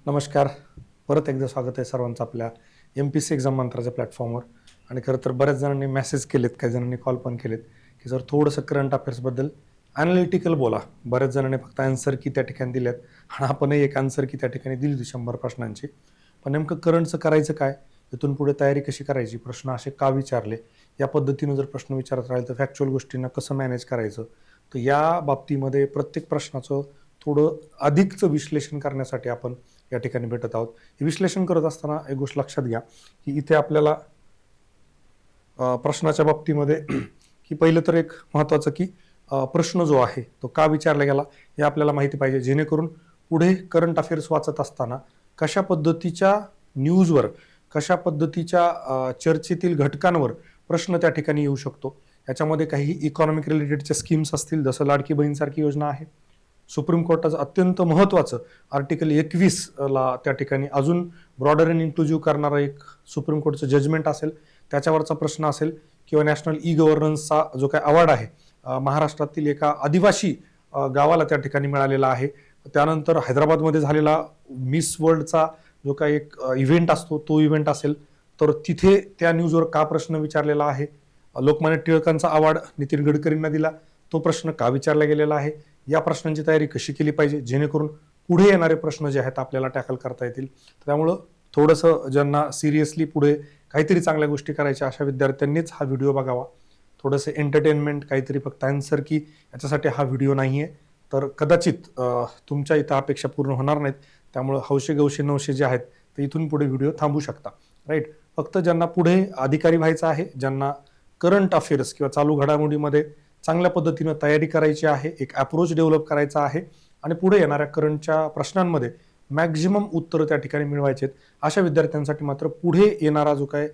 नमस्कार. परत एकदा स्वागत आहे सर्वांचं आपल्या MPSC एक्झाम मंत्राच्या प्लॅटफॉर्मवर. आणि खरं तर बऱ्याच जणांनी मेसेज केलेत, काही जणांनी कॉल पण केलेत की जर थोडंसं करंट अफेअर्सबद्दल ॲनालिटिकल बोला. बऱ्याच जणांनी फक्त आन्सर की त्या ठिकाणी दिल्यात आणि आपणही एक आन्सर की त्या ठिकाणी दिली होती 100 प्रश्नांची. पण नेमकं करंटचं करायचं काय, इथून पुढे तयारी कशी करायची, प्रश्न असे का विचारले, या पद्धतीनं जर प्रश्न विचारत राहील तर फॅक्च्युअल गोष्टींना कसं मॅनेज करायचं, तर या बाबतीमध्ये प्रत्येक प्रश्नाचं थोडं अधिकचं विश्लेषण करण्यासाठी आपण या ठिकाणी भेटत आहोत. हे विश्लेषण करत असताना एक गोष्ट लक्षात घ्या की इथे आपल्याला प्रश्नाच्या बाबतीमध्ये की पहिलं तर एक महत्त्वाचं की प्रश्न जो आहे तो का विचारला गेला हे आपल्याला माहिती पाहिजे, जेणेकरून पुढे करंट अफेअर्स वाचत असताना कशा पद्धतीच्या न्यूजवर, कशा पद्धतीच्या चर्चेतील घटकांवर प्रश्न त्या ठिकाणी येऊ शकतो. याच्यामध्ये काही इकॉनॉमिक रिलेटेडच्या स्कीम्स असतील, जसं लाडकी बहीणसारखी योजना आहे. सुप्रीम कोर्टाचं अत्यंत महत्त्वाचं आर्टिकल 21ला त्या ठिकाणी अजून ब्रॉडर अँड इन्क्लुझिव्ह करणारं एक सुप्रीम कोर्टचं जजमेंट असेल, त्याच्यावरचा प्रश्न असेल, किंवा नॅशनल ई गव्हर्नन्सचा जो काही अवॉर्ड आहे महाराष्ट्रातील एका आदिवासी गावाला त्या ठिकाणी मिळालेला आहे. त्यानंतर हैदराबादमध्ये झालेला मिस वर्ल्डचा जो काही एक इव्हेंट असतो तो इव्हेंट असेल, तर तिथे त्या न्यूजवर का प्रश्न विचारलेला आहे. लोकमान्य टिळकांचा अवॉर्ड नितीन गडकरींना दिला, तो प्रश्न का विचारला गेलेला आहे. या प्रश्नांची तयारी कशी केली पाहिजे, जेणेकरून पुढे येणारे प्रश्न जे आहेत आपल्याला टॅकल करता येतील. त्यामुळं थोडंसं ज्यांना सिरियसली पुढे काहीतरी चांगल्या गोष्टी करायच्या अशा विद्यार्थ्यांनीच हा व्हिडिओ बघावा. थोडंसं एंटरटेनमेंट, काहीतरी फक्त आन्सर की याच्यासाठी हा व्हिडिओ नाही आहे. तर कदाचित तुमच्या इथं अपेक्षा पूर्ण होणार नाहीत. त्यामुळं हौशे गवशे नवशे जे आहेत ते इथून पुढे व्हिडिओ थांबू शकता. राईट. फक्त ज्यांना पुढे अधिकारी व्हायचं आहे, ज्यांना करंट अफेअर्स किंवा चालू घडामोडीमध्ये चांगल्या पद्धतीनं तयारी करायची आहे, एक अप्रोच डेव्हलप करायचा आहे आणि पुढे येणाऱ्या करंटच्या प्रश्नांमध्ये मॅक्झिमम उत्तरं त्या ठिकाणी मिळवायचे आहेत, अशा विद्यार्थ्यांसाठी मात्र पुढे येणारा जो काय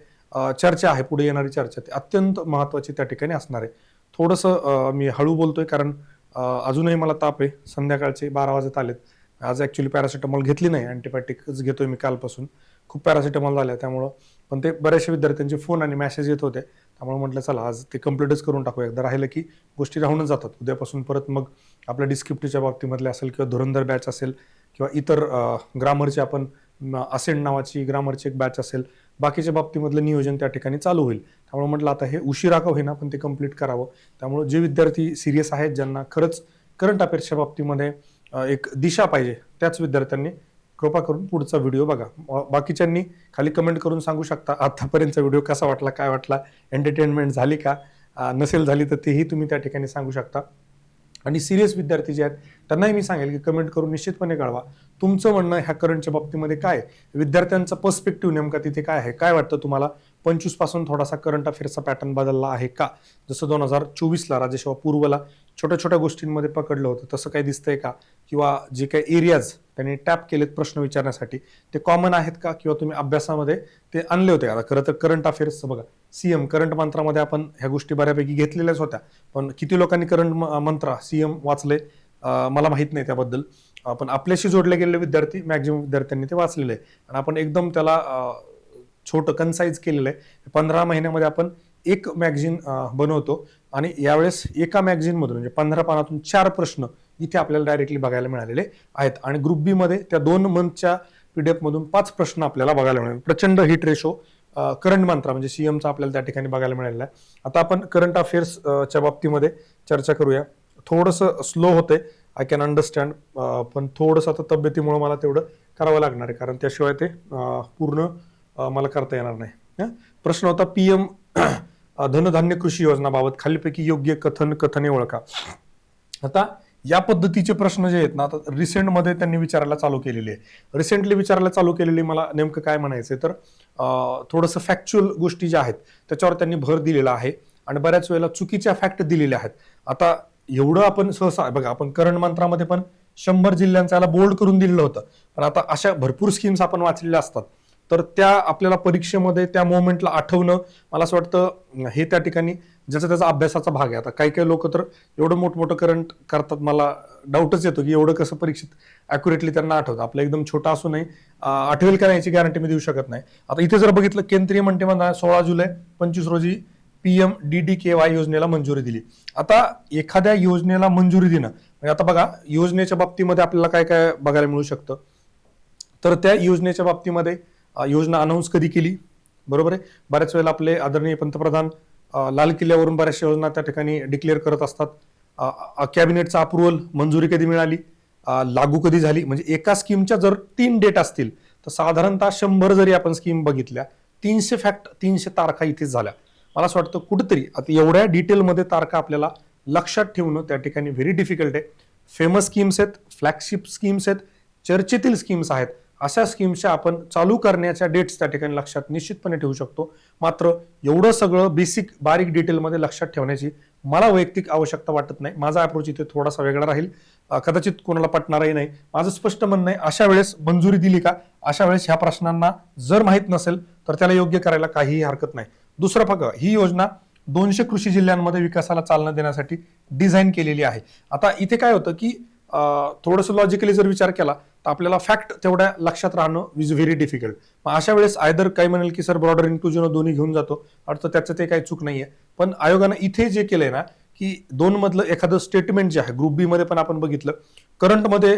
चर्चा आहे, पुढे येणारी चर्चा ती अत्यंत महत्त्वाची त्या ठिकाणी असणार आहे. थोडंसं मी हळू बोलतोय कारण अजूनही मला ताप आहे. संध्याकाळचे 12 वाजत आलेत. आज ॲक्च्युली पॅरासिटामॉल घेतली नाही, अँटीबायोटिकच घेतोय मी कालपासून. खूप पॅरासिटामॉल झाल्या त्यामुळं, पण ते बऱ्याचशा विद्यार्थ्यांचे फोन आणि मेसेज येत होते, त्यामुळे म्हटलं चला आज ते कम्प्लीटच करून टाकू. एकदा राहिलं की गोष्टी राहूनच जातात. उद्यापासून परत मग आपल्या डिस्क्रिप्टिव्हच्या बाबतीमधले असेल किंवा धुरंधर बॅच असेल किंवा इतर ग्रामरची आपण असेंड नावाची ग्रामरची एक बॅच असेल, बाकीच्या बाबतीमधलं नियोजन त्या ठिकाणी चालू होईल. त्यामुळे म्हटलं आता हे उशिरा का होईना पण ते कम्प्लीट करावं. त्यामुळे जे विद्यार्थी सिरियस आहेत, ज्यांना खरंच करंट अफेअर्सच्या बाबतीमध्ये एक दिशा पाहिजे, त्याच विद्यार्थ्यांनी कृपा करून पुढचा व्हिडिओ बघा. बाकीच्यांनी खाली कमेंट करून सांगू शकता आतापर्यंतचा व्हिडिओ कसा वाटला, काय वाटला, एंटरटेनमेंट झाली का, नसेल झाली तर तेही तुम्ही त्या ठिकाणी सांगू शकता. आणि सिरियस विद्यार्थी जे आहेत त्यांनाही मी सांगेल की कमेंट करून निश्चितपणे कळवा तुमचं म्हणणं ह्या करंटच्या बाबतीमध्ये काय, विद्यार्थ्यांचा पर्स्पेक्टिव्ह नेमका तिथे काय आहे. काय वाटतं तुम्हाला, 25 पासून थोडासा करंट अफेअर्सचा पॅटर्न बदलला आहे का, जसं 2024ला राजेशाह पूर्वला छोट्या छोट्या गोष्टींमध्ये पकडलं होतं तसं काही दिसतंय का, किंवा जे काही एरियाज त्यांनी टॅप केलेत प्रश्न विचारण्यासाठी ते कॉमन आहेत का, किंवा तुम्ही अभ्यासामध्ये ते आणले होते का. खरं तर करंट अफेअर्सचं बघा, सीएम करंट मंत्रामध्ये आपण ह्या गोष्टी बऱ्यापैकी घेतलेल्याच होत्या, पण किती लोकांनी करंट मंत्रा सीएम वाचले मला माहित नाही त्याबद्दल. पण आपल्याशी जोडले गेलेले विद्यार्थी मॅक्झिमम विद्यार्थ्यांनी ते वाचलेलं आहे आणि आपण एकदम त्याला छोटं कन्साइज केलेलं आहे. 15 महिन्यामध्ये आपण एक मॅगझिन बनवतो आणि यावेळेस एका मॅगझिनमधून म्हणजे 15 पानातून 4 प्रश्न इथे आपल्याला डायरेक्टली बघायला मिळालेले आहेत. आणि ग्रुप बी मध्ये त्या 2 मंथच्या पीडीएफ मधून 5 प्रश्न आपल्याला बघायला मिळाले. प्रचंड हिट रेशो करंट मंत्रा म्हणजे सीएमचा आपल्याला त्या ठिकाणी बघायला मिळालेला आहे. आता आपण करंट अफेअर्सच्या बाबतीमध्ये चर्चा करूया. थोडंसं स्लो होतंय, आय कॅन अंडरस्टँड, पण थोडंसं आता तब्येतीमुळे मला तेवढं करावं लागणार आहे, कारण त्याशिवाय ते पूर्ण मला करता येणार नाही. प्रश्न होता PM धनधान्य कृषी योजनाबाबत खालीपैकी योग्य कथने ओळखा. आता या पद्धतीचे प्रश्न जे आहेत ना, आता रिसेंटमध्ये त्यांनी विचारायला चालू केलेले आहे. रिसेंटली विचारायला चालू केलेली मला नेमकं काय म्हणायचंय तर थोडंसं फॅक्च्युअल गोष्टी ज्या आहेत त्याच्यावर त्यांनी भर दिलेला आहे आणि बऱ्याच वेळेला चुकीच्या फॅक्ट दिलेल्या आहेत. आता एवढं आपण सहसा बघा, आपण करंट मंत्रामध्ये पण 100 जिल्ह्यांचा याला बोल्ड करून दिलेलं होतं, पण आता अशा भरपूर स्कीम्स आपण वाचलेल्या असतात, तर त्या आपल्याला परीक्षेमध्ये त्या मोमेंटला आठवणं मला असं वाटतं हे त्या ठिकाणी ज्याचा त्याचा अभ्यासाचा भाग आहे. आता काही काही लोक तर एवढं मोठमोठं करंट करतात, मला डाऊटच येतो की एवढं कसं परीक्षेत अॅक्युरेटली त्यांना आठवतं. आपलं एकदम छोटा असूनही आठवेल का नाही याची गॅरंटी मी देऊ शकत नाही. आता इथे जर बघितलं, केंद्रीय मंत्रिमंडळाने 16 जुलै 25 रोजी PMDDKY योजनेला मंजुरी दिली. आता एखाद्या योजनेला मंजुरी देणं म्हणजे आता बघा योजनेच्या बाबतीमध्ये आपल्याला काय काय बघायला मिळू शकतं, तर त्या योजनेच्या बाबतीमध्ये योजना अनाऊन्स कधी केली, बरोबर आहे. बऱ्याच वेळेला आपले आदरणीय पंतप्रधान लाल किल्ल्यावरून बऱ्याचशा योजना त्या ठिकाणी डिक्लेअर करत असतात. कॅबिनेटचा अप्रुव्हल, मंजुरी कधी मिळाली, लागू कधी झाली. म्हणजे एका स्कीमच्या जर 3 डेट असतील तर साधारणतः 100 जरी आपण स्कीम बघितल्या 300 तारखा इथेच झाल्या. मला असं वाटतं कुठेतरी आता एवढ्या डिटेलमध्ये तारखा आपल्याला लक्षात ठेवणं त्या ठिकाणी व्हेरी डिफिकल्ट आहे. फेमस स्कीम्स आहेत, फ्लॅगशिप स्कीम्स आहेत, चर्चेतील स्कीम्स आहेत. अशा स्कीम्सच्या आपण चालू करण्याच्या डेट्स त्या ठिकाणी लक्षात निश्चितपणे ठेवू शकतो. मात्र एवढं सगळं बेसिक बारीक डिटेलमध्ये लक्षात ठेवण्याची मला वैयक्तिक आवश्यकता वाटत नाही. माझा अप्रोच इथे थोडासा वेगळा राहील, कदाचित कोणाला पटणारही नाही. माझं स्पष्ट म्हणणं आहे, अशा वेळेस मंजुरी दिली का, अशा वेळेस ह्या प्रश्नांना जर माहीत नसेल तर त्याला योग्य करायला काहीही हरकत नाही. दुसरं बघा, ही योजना 200 कृषी जिल्ह्यांमध्ये विकासाला चालना देण्यासाठी डिझाईन केलेली आहे. आता इथे काय होतं की थोडंसं लॉजिकली जर विचार केला तर आपल्याला फॅक्ट तेवढ्या लक्षात राहणं इज व्हेरी डिफिकल्ट. मग अशा वेळेस आयदर काही म्हणेल की सर ब्रॉडर इन्क्लुजन दोन्ही घेऊन जातो, अर्थात त्याचं ते काही चूक नाहीये. पण आयोगानं इथे जे केलंय ना की 2 मधलं एखादं स्टेटमेंट जे आहे, ग्रुप बी मध्ये पण आपण बघितलं, करंटमध्ये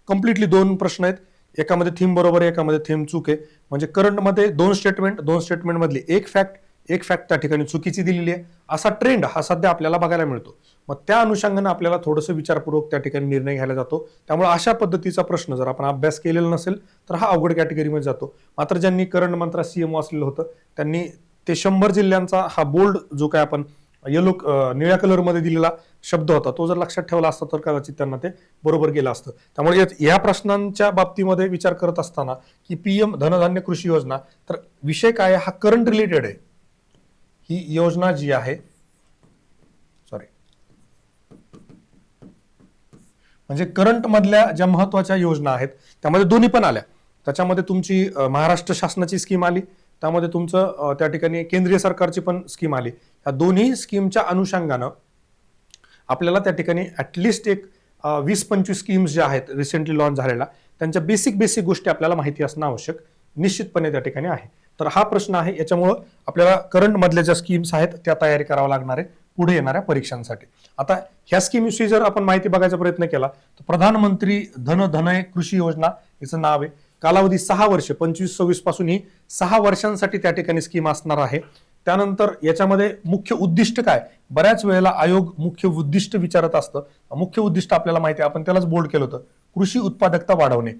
कम्प्लिटली 2 प्रश्न आहेत, एकामध्ये थीम बरोबर आहे, एकामध्ये थीम चूक आहे. म्हणजे करंटमध्ये 2 स्टेटमेंट मधली एक फॅक्ट त्या ठिकाणी चुकीची दिलेली आहे. असा ट्रेंड हा सध्या आपल्याला बघायला मिळतो. मग त्या अनुषंगाने आपल्याला थोडंसं विचारपूर्वक त्या ठिकाणी निर्णय घ्यायला जातो. त्यामुळे अशा पद्धतीचा प्रश्न जर आपण अभ्यास केलेला नसेल तर हा अवघड कॅटेगरीमध्ये जातो. मात्र ज्यांनी करंट मंत्रात सीएमओ असलेलं होतं त्यांनी ते 100 जिल्ह्यांचा हा बोल्ड जो काय आपण निळ्या कलरमध्ये दिलेला शब्द होता तो जर लक्षात ठेवला असता तर कदाचित त्यांना ते बरोबर गेलं असतं. त्यामुळे या प्रश्नांच्या बाबतीमध्ये विचार करत असताना की पीएम धनधान्य कृषी योजना, तर विषय काय हा करंट रिलेटेड आहे. ही योजना जी आहे, म्हणजे करंट मधल्या ज्या महत्वाच्या योजना आहेत त्यामध्ये दोन्ही पण आल्या. त्याच्यामध्ये तुमची महाराष्ट्र शासनाची स्कीम आली, त्यामध्ये तुमचं त्या ठिकाणी केंद्रीय सरकारची पण स्कीम आली. या दोन्ही स्कीमच्या अनुषंगानं आपल्याला त्या ठिकाणी ऍटलिस्ट एक 20-25 स्कीम्स ज्या आहेत रिसेंटली लॉन्च झालेल्या, त्यांच्या बेसिक गोष्टी आपल्याला माहिती असणं आवश्यक निश्चितपणे त्या ठिकाणी आहे. तर हा प्रश्न आहे, याच्यामुळं आपल्याला करंट मधल्या ज्या स्कीम्स आहेत त्या तयारी करावं लागणार आहे पुढे येणाऱ्या परीक्षांसाठी. आता ह्या स्कीमविषयी जर आपण माहिती बघायचा प्रयत्न केला तर प्रधानमंत्री धनय कृषी योजना याचं नाव आहे. कालावधी 6 वर्ष, 25-26 पासून ही 6 वर्षांसाठी त्या ठिकाणी स्कीम असणार आहे. त्यानंतर याच्यामध्ये मुख्य उद्दिष्ट काय, बऱ्याच वेळेला आयोग मुख्य उद्दिष्ट विचारत असतं. मुख्य उद्दिष्ट आपल्याला माहिती आहे, आपण त्यालाच बोल्ड केलं होतं, कृषी उत्पादकता वाढवणे.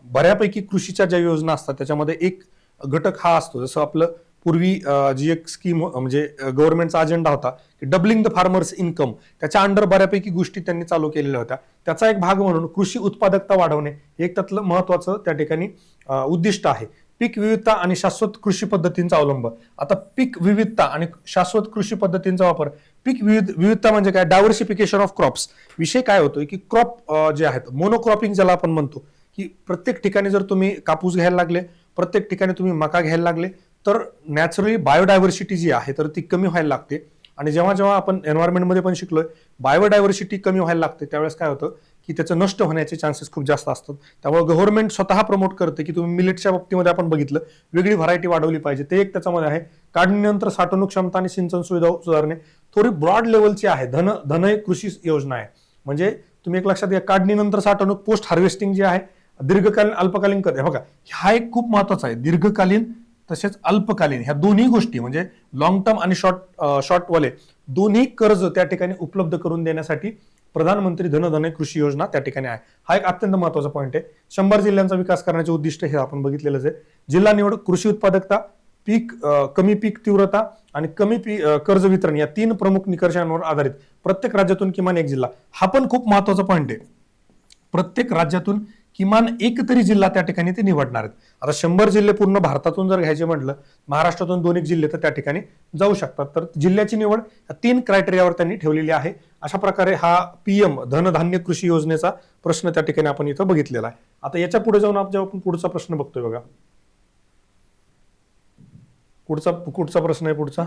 बऱ्यापैकी कृषीच्या ज्या योजना असतात त्याच्यामध्ये एक घटक हा असतो, जसं आपलं पूर्वी जी एक स्कीम म्हणजे गव्हर्नमेंटचा अजेंडा होता की डबलिंग द फार्मर्स इन्कम, त्याच्या अंडर बऱ्यापैकी गोष्टी त्यांनी चालू केलेल्या होत्या. त्याचा एक भाग म्हणून कृषी उत्पादकता वाढवणे एक त्यातलं महत्वाचं त्या ठिकाणी उद्दिष्ट आहे. पीक विविधता आणि शाश्वत कृषी पद्धतींचा अवलंब. आता पीक विविधता आणि शाश्वत कृषी पद्धतींचा वापर, पीक विविधता म्हणजे काय, डायव्हर्सिफिकेशन ऑफ क्रॉप्स. विषय काय होतोय की क्रॉप जे आहेत, मोनोक्रॉपिंग ज्याला आपण म्हणतो, की प्रत्येक ठिकाणी जर तुम्ही कापूस घ्यायला लागले, प्रत्येक ठिकाणी तुम्ही मका घ्यायला लागले तर नॅचरली बायोडायव्हर्सिटी जी आहे तर ती कमी व्हायला लागते. आणि जेव्हा आपण एन्व्हायरमेंटमध्ये पण शिकलोय बायोडायव्हर्सिटी कमी व्हायला लागते, त्यावेळेस काय होतं की त्याचं नष्ट होण्याचे चान्सेस खूप जास्त असतात. त्यामुळे गव्हर्नमेंट स्वतः प्रमोट करते की तुम्ही मिलेटच्या बाबतीमध्ये आपण बघितलं वेगळी व्हरायटी वाढवली पाहिजे. ते एक त्याच्यामध्ये आहे. काढणीनंतर साठवणूक क्षमता आणि सिंचन सुविधा सुधारणे, थोडी ब्रॉड लेवलची आहे. धनय कृषी योजना आहे. म्हणजे तुम्ही एक लक्षात घ्या, काढणीनंतर साठवणूक, पोस्ट हार्वेस्टिंग जे आहे, दीर्घकालीन अल्पकालीन कर्ज. बघा हा एक खूप महत्वाचा आहे, दीर्घकालीन तसेच अल्पकालीन ह्या दोन्ही गोष्टी, म्हणजे लॉंग टर्म आणि शॉर्टवाले दोन्ही कर्ज त्या ठिकाणी उपलब्ध करून देण्यासाठी प्रधानमंत्री धनय कृषी योजना त्या ठिकाणी आहे. हा एक अत्यंत महत्वाचा पॉईंट आहे. 100 जिल्ह्यांचा विकास करण्याचे उद्दिष्ट हे आपण बघितलेलंच आहे. जिल्हा निवड, कृषी उत्पादकता, कमी पीक तीव्रता आणि कमी कर्ज वितरण या 3 प्रमुख निकषांवर आधारित प्रत्येक राज्यातून किमान एक जिल्हा. हा पण खूप महत्वाचा पॉईंट आहे. प्रत्येक राज्यातून किमान एक तरी जिल्हा त्या ठिकाणी ते निवडणार आहेत. आता 100 जिल्हे पूर्ण भारतातून जर घ्यायचे म्हटलं, महाराष्ट्रातून 2 जिल्हे तर त्या ठिकाणी जाऊ शकतात. तर जिल्ह्याची निवड 3 क्रायटेरियावर त्यांनी ठेवलेली आहे. अशा प्रकारे हा पीएम धनधान्य कृषी योजनेचा प्रश्न त्या ठिकाणी आपण इथं बघितलेला आहे. आता याच्या पुढे जाऊन आपण पुढचा प्रश्न बघतोय बघा. पुढचा प्रश्न आहे पुढचा,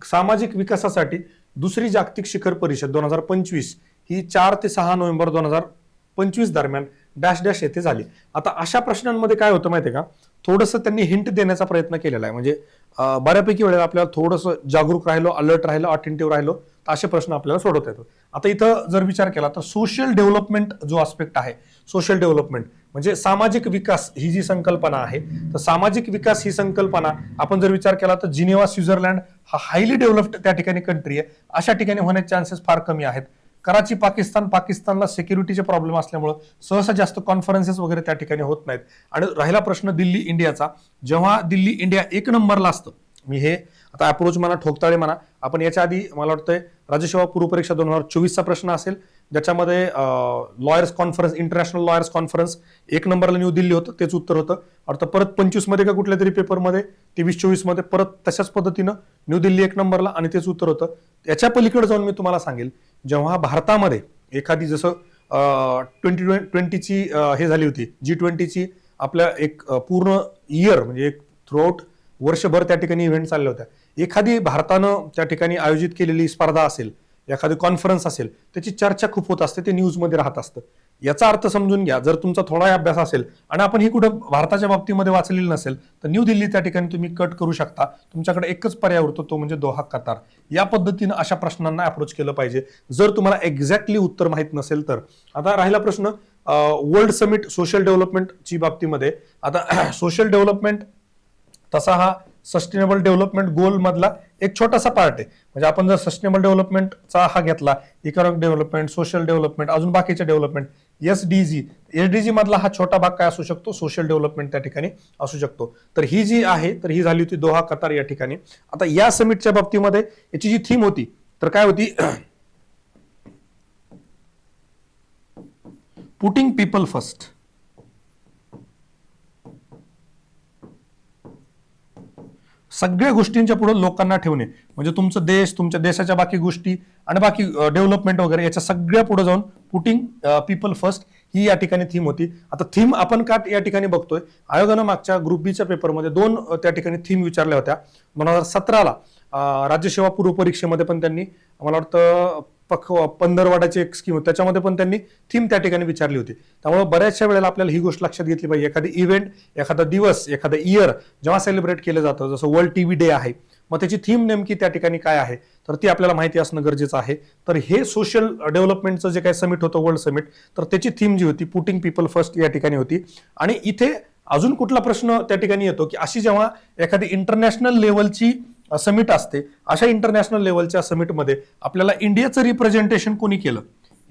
सामाजिक विकासासाठी दुसरी जागतिक शिखर परिषद 2025 ही 4 ते 6 नोव्हेंबर 2025 दरम्यान डॅश डॅश येथे झाली. आता अशा प्रश्नांमध्ये काय होतं माहितीये का, थोडंसं त्यांनी हिंट देण्याचा प्रयत्न केलेला आहे. म्हणजे बऱ्यापैकी वेळेला आपल्याला थोडंसं जागरूक राहिलो, अलर्ट राहिलो, अटेंटिव्ह राहिलो तर असे प्रश्न आपल्याला सोडवता येतात. आता इथं जर विचार केला तर सोशल डेव्हलपमेंट जो आस्पेक्ट आहे, सोशल डेव्हलपमेंट म्हणजे सामाजिक विकास ही जी संकल्पना आहे, तर सामाजिक विकास ही संकल्पना आपण जर विचार केला तर जिनेवा स्वित्झर्लंड हा हायली डेव्हलप्ड त्या ठिकाणी कंट्री आहे, अशा ठिकाणी होण्याचे चान्सेस फार कमी आहेत. कराची पाकिस्तानला सिक्युरिटीचे प्रॉब्लेम असल्यामुळे सहसा जास्त कॉन्फरन्सेस वगैरे त्या ठिकाणी होत नाहीत. आणि राहिला प्रश्न दिल्ली इंडियाचा, जेव्हा दिल्ली इंडिया एक नंबरला असतं, मी हे आता अप्रोच म्हणा, ठोकताळे म्हणा, आपण याच्या आधी मला वाटतंय राज्यसेवा पूर्व परीक्षा 2024चा प्रश्न असेल ज्याच्यामध्ये lawyers conference, international lawyers conference एक नंबरला न्यू दिल्ली होतं, तेच उत्तर होतं. आता परत 25 मध्ये का कुठल्या तरी पेपरमध्ये 23-24 मध्ये परत तशाच पद्धतीनं न्यू दिल्ली एक नंबरला आणि तेच उत्तर होतं. याच्या पलीकडे जाऊन मी तुम्हाला सांगेल, जेव्हा भारतामध्ये एखादी जसं 2020ची हे झाली होती G20ची, आपल्या एक पूर्ण इयर म्हणजे एक थ्रूआउट वर्षभर त्या ठिकाणी इव्हेंट चालल्या होत्या. एखादी भारतानं त्या ठिकाणी आयोजित केलेली स्पर्धा असेल, एखादी कॉन्फरन्स असेल, त्याची चर्चा खूप होत असते, ते न्यूजमध्ये राहत असतं. याचा अर्थ समजून घ्या, जर तुमचा थोडाही अभ्यास असेल आणि आपण ही कुठं भारताच्या बाबतीमध्ये वाचलेली नसेल तर न्यू दिल्ली त्या ठिकाणी तुम्ही कट करू शकता. तुमच्याकडे एकच पर्याय उरतो, तो म्हणजे दोहा कतार. या पद्धतीनं अशा प्रश्नांना अप्रोच केलं पाहिजे जर तुम्हाला एक्झॅक्टली उत्तर माहित नसेल तर. आता राहिला प्रश्न वर्ल्ड समिट सोशल डेव्हलपमेंटची बाबतीमध्ये. आता सोशल डेव्हलपमेंट तसा हा सस्टेनेबल डेव्हलपमेंट गोल मधला एक छोटासा पार्ट आहे. म्हणजे आपण जर सस्टेनेबल डेव्हलपमेंटचा हा घेतला, इकॉनॉमिक डेव्हलपमेंट, सोशल डेव्हलपमेंट, अजून बाकीचे डेव्हलपमेंट, एसडीजी मधला हा छोटा भाग काय असू शकतो, सोशल डेव्हलपमेंट त्या ठिकाणी असू शकतो. तर ही जी आहे, तर ही झाली होती दोहा कतार या ठिकाणी. आता या समिटच्या बाबतीमध्ये याची जी थीम होती तर काय होती, पुटिंग पीपल फर्स्ट. सगळ्या गोष्टींच्या पुढे लोकांना ठेवणे, म्हणजे तुमचं देश, तुमच्या देशाच्या बाकी गोष्टी आणि बाकी डेव्हलपमेंट वगैरे याच्या सगळ्या पुढे जाऊन पुटिंग पीपल फर्स्ट ही या ठिकाणी थीम होती. आता थीम आपण का या ठिकाणी बघतोय, आयोगानं मागच्या ग्रुप बीच्या पेपरमध्ये 2 त्या ठिकाणी थीम विचारल्या होत्या. 2017ला राज्यसेवा पूर्व परीक्षेमध्ये पण त्यांनी, मला वाटतं पंधरवाडाची एक स्कीम, त्याच्यामध्ये पण त्यांनी थीम त्या ठिकाणी विचारली होती. त्यामुळे बऱ्याचशा वेळेला आपल्याला ही गोष्ट लक्षात घेतली पाहिजे, एखादी इव्हेंट, एखादा दिवस, एखादा इयर जेव्हा सेलिब्रेट केलं जातं, जसं वर्ल्ड टीव्ही डे आहे, मग त्याची थीम नेमकी त्या ठिकाणी काय आहे तर ती आपल्याला माहिती असणं गरजेचं आहे. तर हे सोशल डेव्हलपमेंटचं जे काही समिट होतं, वर्ल्ड समिट, तर त्याची थीम जी होती पुटिंग पीपल फर्स्ट या ठिकाणी होती. आणि इथे अजून कुठला प्रश्न त्या ठिकाणी येतो की अशी जेव्हा एखादी इंटरनॅशनल लेवलची समिट असते, अशा इंटरनॅशनल लेवलच्या समिटमध्ये आपल्याला इंडियाचं रिप्रेझेंटेशन कोणी केलं,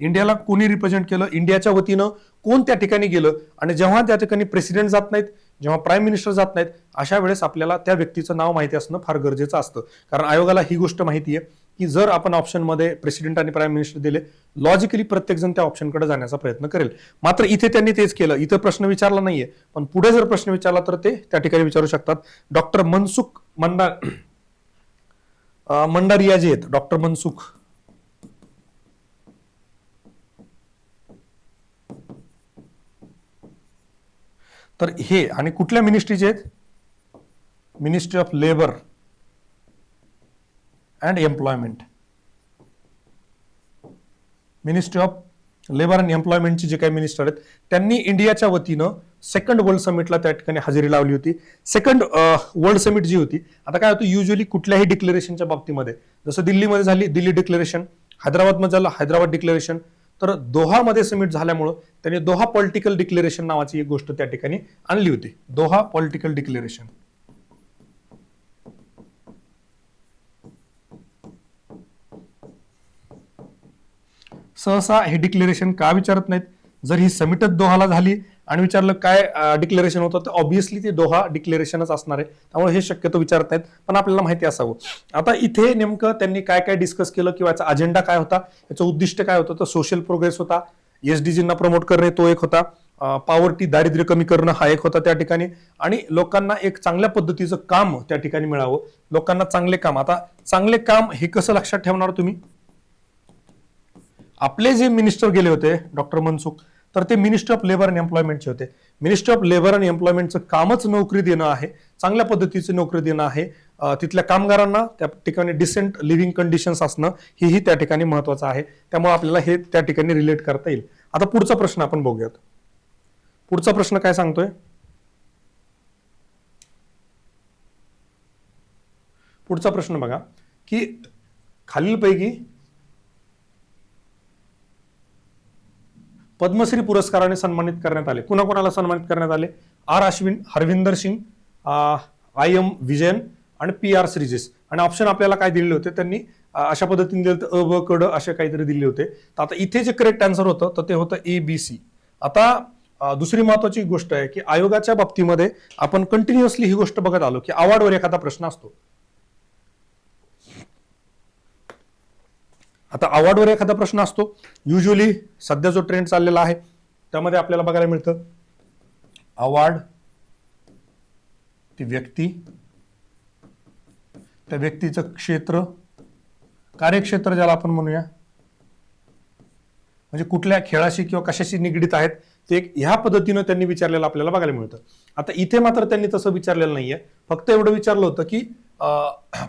इंडियाला कोणी रिप्रेझेंट केलं, इंडियाच्या वतीनं कोण त्या ठिकाणी गेलं, आणि जेव्हा त्या ठिकाणी प्रेसिडेंट जात नाहीत, जेव्हा प्राईम मिनिस्टर जात नाहीत, अशा वेळेस आपल्याला त्या व्यक्तीचं नाव माहिती असणं फार गरजेचं असतं. कारण आयोगाला ही गोष्ट माहिती आहे की जर आपण ऑप्शनमध्ये प्रेसिडेंट आणि प्राईम मिनिस्टर दिले, लॉजिकली प्रत्येक जण त्या ऑप्शनकडे जाण्याचा प्रयत्न करेल. मात्र इथे त्यांनी तेच केलं, इथे प्रश्न विचारला नाहीये, पण पुढे जर प्रश्न विचारला तर ते त्या ठिकाणी विचारू शकतात. डॉक्टर मनसुख मंडारिया जे आहेत, डॉक्टर मनसुख, तर हे आणि कुठल्या मिनिस्ट्रीचे आहेत, ministry of labour and employment. Ministry of labour and एम्प्लॉयमेंटचे जे काही मिनिस्टर आहेत त्यांनी इंडियाच्या वतीनं सेकंड वर्ल्ड समिटला त्या ठिकाणी हजेरी लावली होती. सेकंड वर्ल्ड समिट जी होती, आता काय होतं युजली कुठल्याही डिक्लेरेशनच्या बाबतीमध्ये, जसं दिल्लीमध्ये झाली दिल्ली डिक्लेरेशन, हैदराबादमध्ये झालं हैदराबाद डिक्लेरेशन, तर दोहामध्ये समिट झाल्यामुळं त्यांनी दोहा पॉलिटिकल डिक्लेरेशन नावाची एक गोष्ट त्या ठिकाणी आणली होती. Doha political declaration. सहसा हे डिक्लेरेशन का विचारत नाहीत, जर ही समिटच दोहाला झाली आणि विचारलं काय डिक्लेरेशन होतं तर ऑब्व्हियसली ते दोहा डिक्लेरेशनच असणार आहे, त्यामुळे हे शक्यतो विचारत नाहीत, पण आपल्याला माहिती असावं. आता इथे नेमकं त्यांनी काय काय डिस्कस केलं किंवा याचा अजेंडा काय होता, याचं उद्दिष्ट काय होतं, तर सोशल प्रोग्रेस होता, एसडीजींना प्रमोट करणे तो एक होता, पॉवर्टी दारिद्र्य कमी करणं हा एक होता त्या ठिकाणी, आणि लोकांना एक चांगल्या पद्धतीचं काम त्या ठिकाणी मिळावं, लोकांना चांगले काम. आता चांगले काम हे कसं लक्षात ठेवणार तुम्ही, आपले जे मिनिस्टर गेले होते डॉक्टर मनसुख, तर ते मिनिस्टर ऑफ लेबर अँड एम्प्लॉयमेंटचे होते. मिनिस्टर ऑफ लेबर अँड एम्प्लॉयमेंटचं कामच नोकरी देणं आहे, चांगल्या पद्धतीची नोकरी देणं आहे, तिथल्या कामगारांना त्या ठिकाणी डिसेंट लिव्हिंग कंडिशन्स असणं हेही त्या ठिकाणी महत्वाचं आहे. त्यामुळे आपल्याला हे त्या ठिकाणी रिलेट करता येईल. आता पुढचा प्रश्न आपण बघूयात. पुढचा प्रश्न काय सांगतोय, पुढचा प्रश्न बघा की खालीलपैकी पद्मश्री पुरस्काराने सन्मानित करण्यात आले, कुणाकुणाला सन्मानित करण्यात आले? R Ashwin, Harvinder Singh, I M Vijayan आणि पी आर श्रीजेश. आणि ऑप्शन आपल्याला काय दिलेले होते, त्यांनी अशा पद्धतीने दिले होते, अ ब क ड असे काहीतरी दिले होते. तर आता इथे जे करेक्ट आन्सर होतं तर ते होतं ए बी सी. आता दुसरी महत्वाची गोष्ट आहे की आयोगाच्या बाबतीमध्ये आपण कंटिन्युअसली ही गोष्ट बघत आलो की अवॉर्डवर एखादा प्रश्न असतो. आता अवॉर्डवर एखादा प्रश्न असतो, युजली सध्या जो ट्रेंड चाललेला आहे त्यामध्ये आपल्याला बघायला मिळतं अवॉर्ड, ती व्यक्ती, त्या व्यक्तीचं क्षेत्र, कार्यक्षेत्र ज्याला आपण म्हणूया, म्हणजे कुठल्या खेळाशी किंवा कशाशी निगडीत आहेत ते ह्या पद्धतीनं त्यांनी विचारलेलं आपल्याला बघायला मिळतं. आता इथे मात्र त्यांनी तसं विचारलेलं नाहीये, फक्त एवढं विचारलं होतं की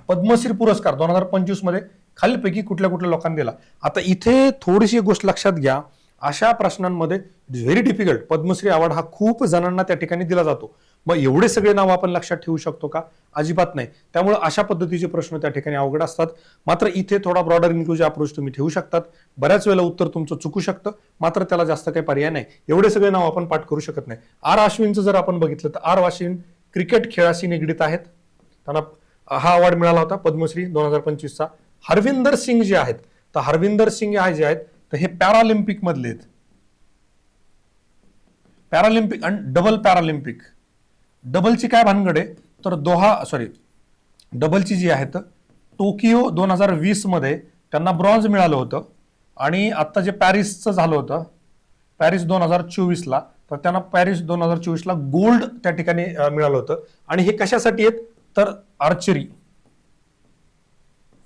पद्मश्री पुरस्कार 2025 मध्ये खालीलपैकी कुठल्या कुठल्या लोकांना दिला. आता इथे थोडीशी गोष्ट लक्षात घ्या, अशा प्रश्नांमध्ये it's very difficult. Padma Shri award हा खूप जणांना त्या ठिकाणी दिला जातो. मग एवढे सगळे नाव आपण लक्षात ठेवू शकतो का? अजिबात नाही. त्यामुळे अशा पद्धतीचे प्रश्न त्या ठिकाणी अवघड असतात. मात्र इथे थोडा ब्रॉडर इन्क्लुजिव्ह अप्रोच तुम्ही ठेवू शकतात. बऱ्याच वेळेला उत्तर तुमचं चुकू शकतं, मात्र त्याला जास्त काही पर्याय नाही. एवढे सगळे नाव आपण पाठ करू शकत नाही. आर अश्विनचं जर आपण बघितलं तर आर अश्विन क्रिकेट खेळाशी निगडीत आहेत, त्यांना हा अवॉर्ड मिळाला होता पद्मश्री 2025चा. हरविंदर सिंग जे आहेत, तर हरविंदर सिंग जे आहेत तर हे पॅरालिम्पिक मधले आहेत. पॅरालिम्पिक आणि डबल पॅरालिम्पिक. डबलची काय भानगड आहे तर डबलची जी आहे तर टोकियो 2020 मध्ये त्यांना ब्रॉन्झ मिळालं होतं. आणि आता जे पॅरिसचं झालं होतं, पॅरिस 2024 ला, तर त्यांना पॅरिस 2024 ला गोल्ड त्या ठिकाणी मिळालं होतं. आणि हे कशासाठी आहेत तर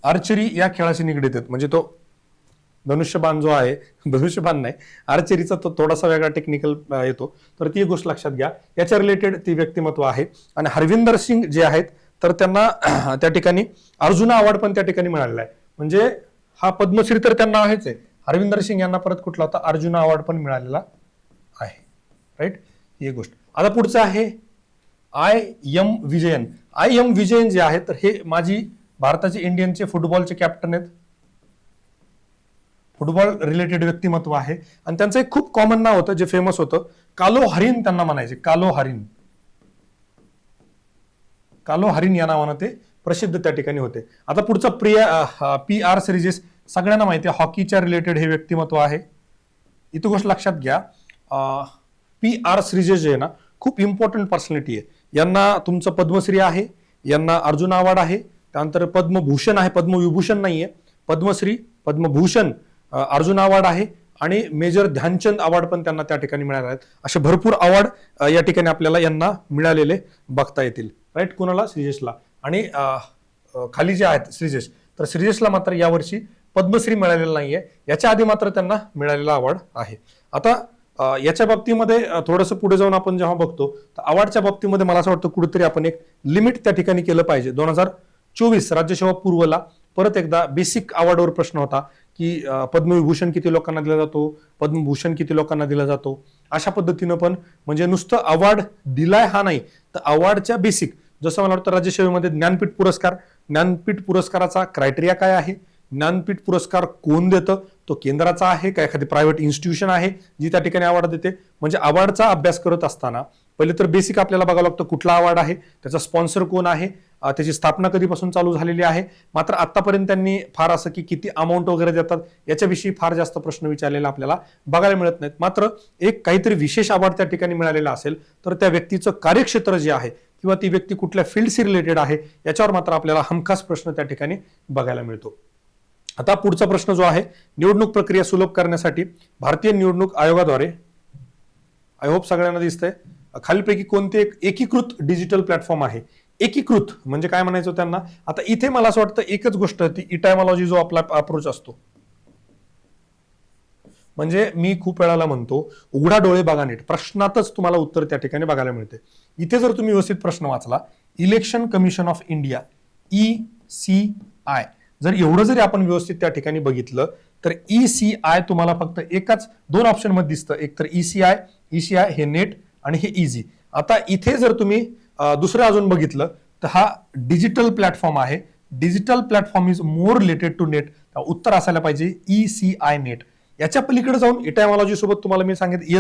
आर्चरी या खेळाशी निगडीत आहेत. म्हणजे तो धनुष्यबाण जो आहे, धनुष्यबाण नाही, आर्चरीचा तो थोडासा वेगळा टेक्निकल येतो, तर ती गोष्ट लक्षात घ्या. याच्या रिलेटेड ती व्यक्तिमत्व आहे. आणि हरविंदर सिंग जे आहेत तर त्यांना त्या ठिकाणी अर्जुना अवॉर्ड पण त्या ठिकाणी मिळालेला आहे. म्हणजे हा पद्मश्री तर त्यांना आहेच आहे, हरविंदर सिंग यांना परत कुठला होता अर्जुना अवॉर्ड पण मिळालेला आहे. राईट, ही गोष्ट. आता पुढचं आहे I M Vijayan. I M Vijayan जे आहे तर हे माजी भारताचे इंडियनचे फुटबॉलचे कॅप्टन आहेत, फुटबॉल रिलेटेड व्यक्तिमत्व आहे. आणि त्यांचं एक खूप कॉमन नाव होतं जे फेमस होतं, कालो हरिन त्यांना म्हणायचे. कालो हरिन या नावानं ते प्रसिद्ध त्या ठिकाणी होते. आता पुढचं पी आर श्रीजेश, सगळ्यांना माहिती आहे हॉकीच्या रिलेटेड हे व्यक्तिमत्व आहे. इथं गोष्ट लक्षात घ्या, पी आर श्रीजेश जे आहे ना खूप इम्पॉर्टंट पर्सनॅलिटी आहे. यांना तुमचं पद्मश्री आहे, यांना अर्जुना अवॉर्ड आहे, त्यानंतर पद्मभूषण आहे, पद्मविभूषण नाहीये, पद्मश्री, पद्मभूषण, अर्जुन अवॉर्ड आहे आणि मेजर ध्यानचंद अवॉर्ड पण त्यांना त्या ठिकाणी मिळाले आहेत. असे भरपूर अवॉर्ड या ठिकाणी आपल्याला यांना मिळालेले बघता येतील. राईट, कुणाला? श्रीजेशला. आणि खाली जे आहेत श्रीजेश, तर श्रीजेशला मात्र यावर्षी पद्मश्री मिळालेला नाहीये, याच्या आधी मात्र त्यांना मिळालेला अवॉर्ड आहे. आता याच्या बाबतीमध्ये थोडंसं पुढे जाऊन आपण जेव्हा बघतो तर अवॉर्डच्या बाबतीमध्ये मला असं वाटतं कुठेतरी आपण एक लिमिट त्या ठिकाणी केलं पाहिजे. 2024 राज्यसेवा पूर्वला परत एकदा बेसिक अवॉर्डवर प्रश्न होता की पद्मविभूषण किती लोकांना दिला जातो, पद्मभूषण किती लोकांना दिला जातो, अशा पद्धतीनं पण, म्हणजे नुसतं अवॉर्ड दिलाय हा नाही, तर अवॉर्डच्या बेसिक, जसं मला वाटतं राज्यसेवेमध्ये ज्ञानपीठ पुरस्काराचा क्रायटेरिया काय आहे, ज्ञानपीठ पुरस्कार कोण देतं, तो केंद्राचा आहे का एखादी प्रायव्हेट इन्स्टिट्यूशन आहे जी त्या ठिकाणी अवॉर्ड देते. म्हणजे अवॉर्डचा अभ्यास करत असताना पहिले तर बेसिक आपल्याला बघावं लागतं कुठला अवॉर्ड आहे, त्याचा स्पॉन्सर कोण आहे, त्याची स्थापना कधीपासून चालू झालेली आहे. मात्र आतापर्यंत त्यांनी फार असं की किती अमाऊंट वगैरे देतात याच्याविषयी फार जास्त प्रश्न विचारलेला आपल्याला बघायला मिळत नाहीत. मात्र एक काहीतरी विशेष अवॉर्ड त्या ठिकाणी मिळालेला असेल तर त्या व्यक्तीचं कार्यक्षेत्र जे आहे किंवा ती व्यक्ती कुठल्या फील्डशी रिलेटेड आहे याच्यावर मात्र आपल्याला हमखास प्रश्न त्या ठिकाणी बघायला मिळतो. आता पुढचा प्रश्न जो आहे, निवडणूक प्रक्रिया सुलभ करण्यासाठी भारतीय निवडणूक आयोगाद्वारे, आय होप सगळ्यांना दिसतंय, खालीलपैकी कोणते एक एकीकृत डिजिटल प्लॅटफॉर्म आहे. एकीकृत म्हणजे काय म्हणायचं त्यांना. आता इथे मला असं वाटतं एकच गोष्ट, ती इटायमॉलॉजी जो आपला अप्रोच असतो. म्हणजे मी खूप वेळाला म्हणतो उघडा डोळे बघा नीट, प्रश्नातच तुम्हाला उत्तर त्या ठिकाणी बघायला मिळते. इथे जर तुम्ही व्यवस्थित प्रश्न वाचला, election commission of India, ECI, जर एवढं जरी आपण व्यवस्थित त्या ठिकाणी बघितलं तर ECI तुम्हाला फक्त दोन ऑप्शन मध्ये दिसतं, एक तर ECI हे नेट आणि हे इझी. आता इथे जर तुम्ही दुसरं अजून बघितलं तर हा डिजिटल प्लॅटफॉर्म आहे digital platform is more related to net. उत्तर असायला पाहिजे ECI नेट. याच्या पलीकडे जाऊन एटायमॉलॉजी सोबत तुम्हाला मी सांगितलं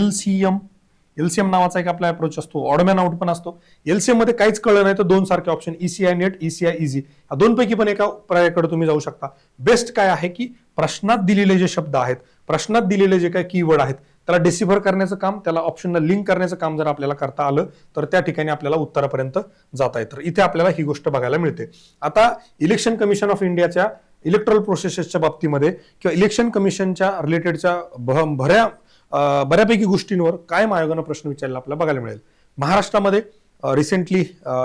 एलसीएम नावाचा एक आपला अप्रोच असतो, ऑडमॅन आउट पण असतो. एलसीएम मध्ये काहीच कळलं नाही तर दोन सारखे option ECI net, ECI easy, या दोनपैकी पण एका पर्यायाकडे तुम्ही जाऊ शकता. बेस्ट काय आहे की प्रश्नात दिलेले जे शब्द आहेत, प्रश्नात दिलेले जे काही कीवर्ड आहेत, त्याला डिसिफर करण्याचं काम, त्याला ऑप्शनला लिंक करण्याचं काम जर आपल्याला करता आलं तर त्या ठिकाणी आपल्याला उत्तरापर्यंत जाता येतं. इथे आपल्याला ही गोष्ट बघायला मिळते. आता इलेक्शन कमिशन ऑफ इंडियाच्या इलेक्ट्रल प्रोसेसेसच्या बाबतीमध्ये किंवा इलेक्शन कमिशनच्या रिलेटेडच्या बऱ्यापैकी गोष्टींवर कायम आयोगानं प्रश्न विचारला आपल्याला बघायला मिळेल. महाराष्ट्रामध्ये रिसेंटली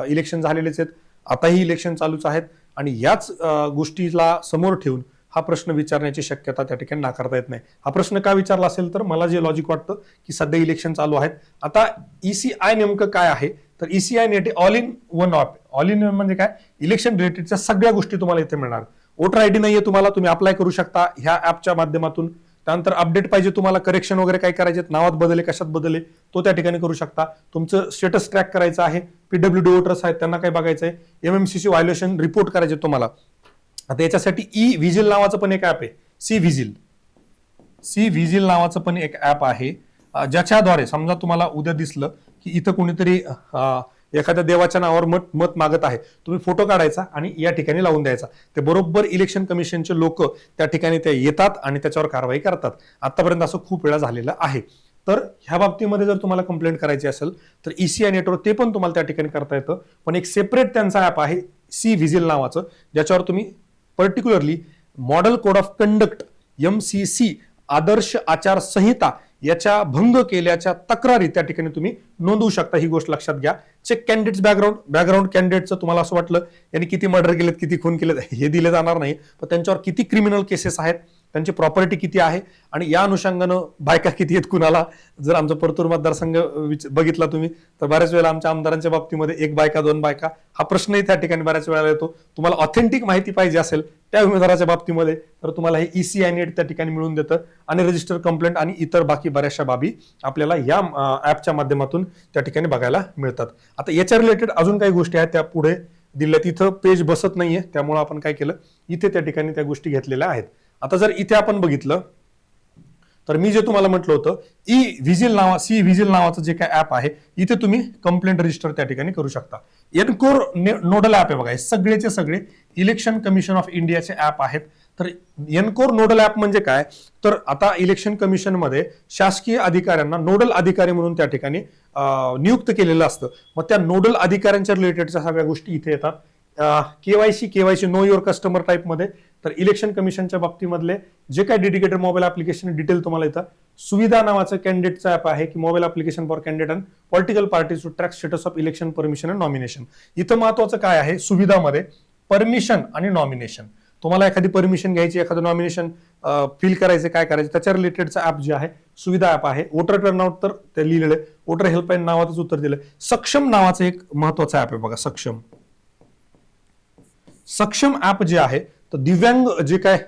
इलेक्शन झालेलेच आहेत, आताही इलेक्शन चालूच आहेत आणि याच गोष्टीला समोर ठेवून हा प्रश्न विचारण्याची शक्यता त्या ठिकाणी नाकारता येत नाही. हा प्रश्न का विचारला असेल तर मला जे लॉजिक वाटतं की सध्या इलेक्शन चालू आहेत. आता ECI नेमकं काय आहे तर ECI net all in one app. All in one म्हणजे काय, इलेक्शन रिलेटेडच्या सगळ्या गोष्टी तुम्हाला इथे मिळणार. वोटर आयडी नाहीये तुम्हाला, तुम्ही अप्लाय करू शकता ह्या ऍपच्या माध्यमातून. त्यानंतर अपडेट पाहिजे तुम्हाला, करेक्शन वगैरे काय करायचे, नावात बदले कशात बदले तो त्या ठिकाणी करू शकता. तुमचं स्टेटस ट्रॅक करायचं आहे, PWD वोटर्स आहेत त्यांना काय बघायचं आहे, MMCC व्हायोलेशन रिपोर्ट करायचे तुम्हाला. आता याच्यासाठी E-व्हिजिल नावाचं पण एक ऍप आहे, सी व्हिजिल नावाचं पण एक ऍप आहे, ज्याच्याद्वारे समजा तुम्हाला उद्या दिसलं की इथं कोणीतरी एखाद्या देवाच्या नावावर मत मागत आहे, तुम्ही फोटो काढायचा आणि या ठिकाणी लावून द्यायचा. ते बरोबर इलेक्शन कमिशनचे लोक त्या ठिकाणी ते येतात आणि त्याच्यावर कारवाई करतात. आतापर्यंत असं खूप वेळा झालेलं आहे. तर ह्या बाबतीमध्ये जर तुम्हाला कंप्लेंट करायची असेल तर ECI नेटवर ते पण तुम्हाला त्या ठिकाणी करता येतं. पण एक सेपरेट त्यांचा ऍप आहे सी-व्हिजिल नावाचं, ज्याच्यावर तुम्ही particularly model code of conduct MCC आदर्श आचारसंहिता याच्या भंग केल्याच्या तक्रारी त्या ठिकाणी तुम्ही नोंदवू शकता. ही गोष्ट लक्षात घ्या. चेक कॅन्डिडेट्स बॅकग्राऊंड कॅन्डिडेटचं तुम्हाला असं वाटलं यांनी किती मर्डर केलेत, किती खून केलेत, हे दिले जाणार नाही. पण त्यांच्यावर किती क्रिमिनल केसेस आहेत, त्यांची प्रॉपर्टी किती आहे आणि या अनुषंगानं बायका किती आहेत कुणाला. जर आमचा परतूर मतदारसंघ बघितला तुम्ही तर बऱ्याच वेळेला आमच्या आमदारांच्या बाबतीमध्ये 1 बायका 2 बायका हा प्रश्नही त्या ठिकाणी बऱ्याच वेळेला येतो. तुम्हाला ऑथेंटिक माहिती पाहिजे असेल त्या उमेदवाराच्या बाबतीमध्ये तर तुम्हाला हे ECI नेट त्या ठिकाणी मिळून देतं आणि रजिस्टर कंप्लेंट आणि इतर बाकी बऱ्याचशा बाबी आपल्याला या ऍपच्या माध्यमातून त्या ठिकाणी बघायला मिळतात. आता याच्या रिलेटेड अजून काही गोष्टी आहेत त्या पुढे दिल्या, तिथं पेज बसत नाहीये, त्यामुळे आपण काय केलं इथे त्या ठिकाणी त्या गोष्टी घेतलेल्या आहेत. आता जर इथे आपण बघितलं तर मी जे तुम्हाला म्हटलं होतं सी-व्हिजिल नावाचं जे काय ऍप आहे, इथे तुम्ही कंप्लेंट रजिस्टर त्या ठिकाणी करू शकता. एनकोर नोडल ऍप आहे बघा, हे सगळेचे सगळे इलेक्शन कमिशन ऑफ इंडियाचे ऍप आहेत. तर एनकोर नोडल ऍप म्हणजे काय तर आता इलेक्शन कमिशन मध्ये शासकीय अधिकाऱ्यांना नोडल अधिकारी म्हणून त्या ठिकाणी नियुक्त केलेलं असतं. मग त्या नोडल अधिकाऱ्यांच्या रिलेटेडच्या सगळ्या गोष्टी इथे येतात. KYC know your customer type मध्ये तर इलेक्शन कमिशनच्या बाबतीमधले जे काही डेडिकेटेड मोबाईल ऍप्लिकेशन डिटेल तुम्हाला येतं. सुविधा नावाचं कॅन्डिडेटचा ऍप आहे की mobile application for candidate and political parties to track status of election permission and nomination. इथं महत्वाचं काय आहे, सुविधामध्ये परमिशन आणि नॉमिनेशन. तुम्हाला एखादी परमिशन घ्यायची, एखादं नॉमिनेशन फिल करायचं, काय करायचं त्याच्या रिलेटेडचा ऍप जे आहे सुविधा ऍप आहे. वोटर टर्नआउट तर ते लिहिलेलं आहे, वोटर हेल्पलाईन नावातच उत्तर दिलं. सक्षम नावाचं एक महत्वाचं ऍप आहे बघा, सक्षम ऍप जे आहे तर दिव्यांग जे काय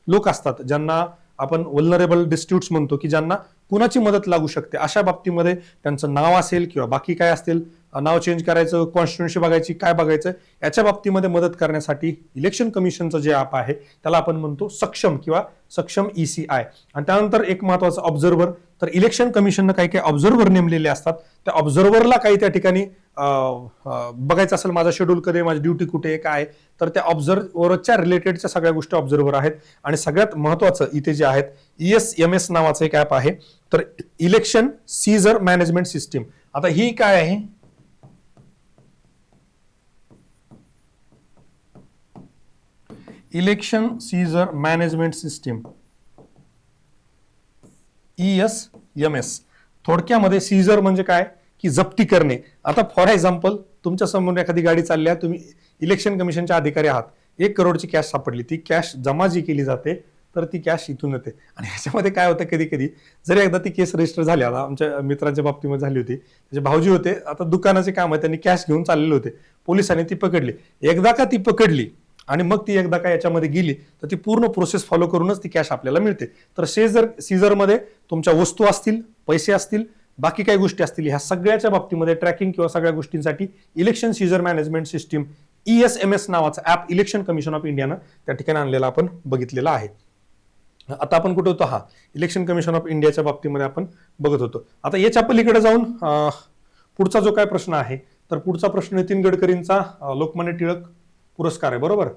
लोक असतात ज्यांना आपण वल्नरेबल डिस्प्यूट्स म्हणतो की ज्यांना कुणाची मदत लागू शकते अशा बाबतीमध्ये त्यांचं नाव असेल किंवा बाकी काय असतील, नाव चेंज करायचं, कॉन्स्टिट्युन्सी बघायची, काय बघायचं याच्या बाबतीमध्ये मदत करण्यासाठी इलेक्शन कमिशनचं जे ऍप आहे त्याला आपण म्हणतो सक्षम किंवा सक्षम ECI. आणि त्यानंतर एक महत्वाचं ऑब्झर्व्हर. तर इलेक्शन कमिशननं काही काही ऑब्झर्व्हर नेमलेले असतात, त्या ऑब्झर्व्हरला काही त्या ठिकाणी बघायचं असेल माझा शेड्यूल कधी, माझी ड्युटी कुठे काय, तर त्या ऑब्झर्व्हरच्या रिलेटेडच्या सगळ्या गोष्टी ऑब्झर्व्हर आहेत. आणि सगळ्यात महत्वाचं इथे जे आहेत ESMS नावाचं एक ऍप आहे, तर इलेक्शन सीझर मॅनेजमेंट सिस्टीम. आता ही काय आहे, election seizure management system ESMS. थोडक्यामध्ये सीझर म्हणजे काय की जप्ती करणे. आता फॉर एक्झाम्पल तुमच्या समोर एखादी गाडी चालली आहे, तुम्ही इलेक्शन कमिशनचे अधिकारी आहात, 1 करोडची कॅश सापडली, ती कॅश जमा जी केली जाते तर ती कॅश इथून येते. आणि ह्याच्यामध्ये काय होतं, कधी कधी जरी एकदा ती केस रजिस्टर झाली, आता आमच्या मित्रांच्या बाबतीमध्ये झाली होती, त्याचे भाऊजी होते, आता दुकानाचे काम आहे, त्यांनी कॅश घेऊन चाललेले होते, पोलिसांनी ती पकडली. एकदा का ती पकडली आणि मग ती एकदा का याच्यामध्ये गेली तर ती पूर्ण प्रोसेस फॉलो करूनच ती कॅश आपल्याला मिळते. तर सीझरमध्ये तुमच्या वस्तू असतील, पैसे असतील, बाकी काही गोष्टी असतील, ह्या सगळ्याच्या बाबतीमध्ये ट्रॅकिंग किंवा सगळ्या गोष्टींसाठी election seizure management system ESMS नावाचं ऍप इलेक्शन कमिशन ऑफ इंडियानं त्या ठिकाणी आणलेला आपण बघितलेला आहे. आता आपण कुठे होतो, इलेक्शन कमिशन ऑफ इंडियाच्या बाबतीमध्ये आपण बघत होतो. आता याच्या पलीकडे जाऊन पुढचा जो काय प्रश्न आहे, तर पुढचा प्रश्न नितीन गडकरींचा लोकमान्य टिळक पुरस्कार आहे, बरोबर.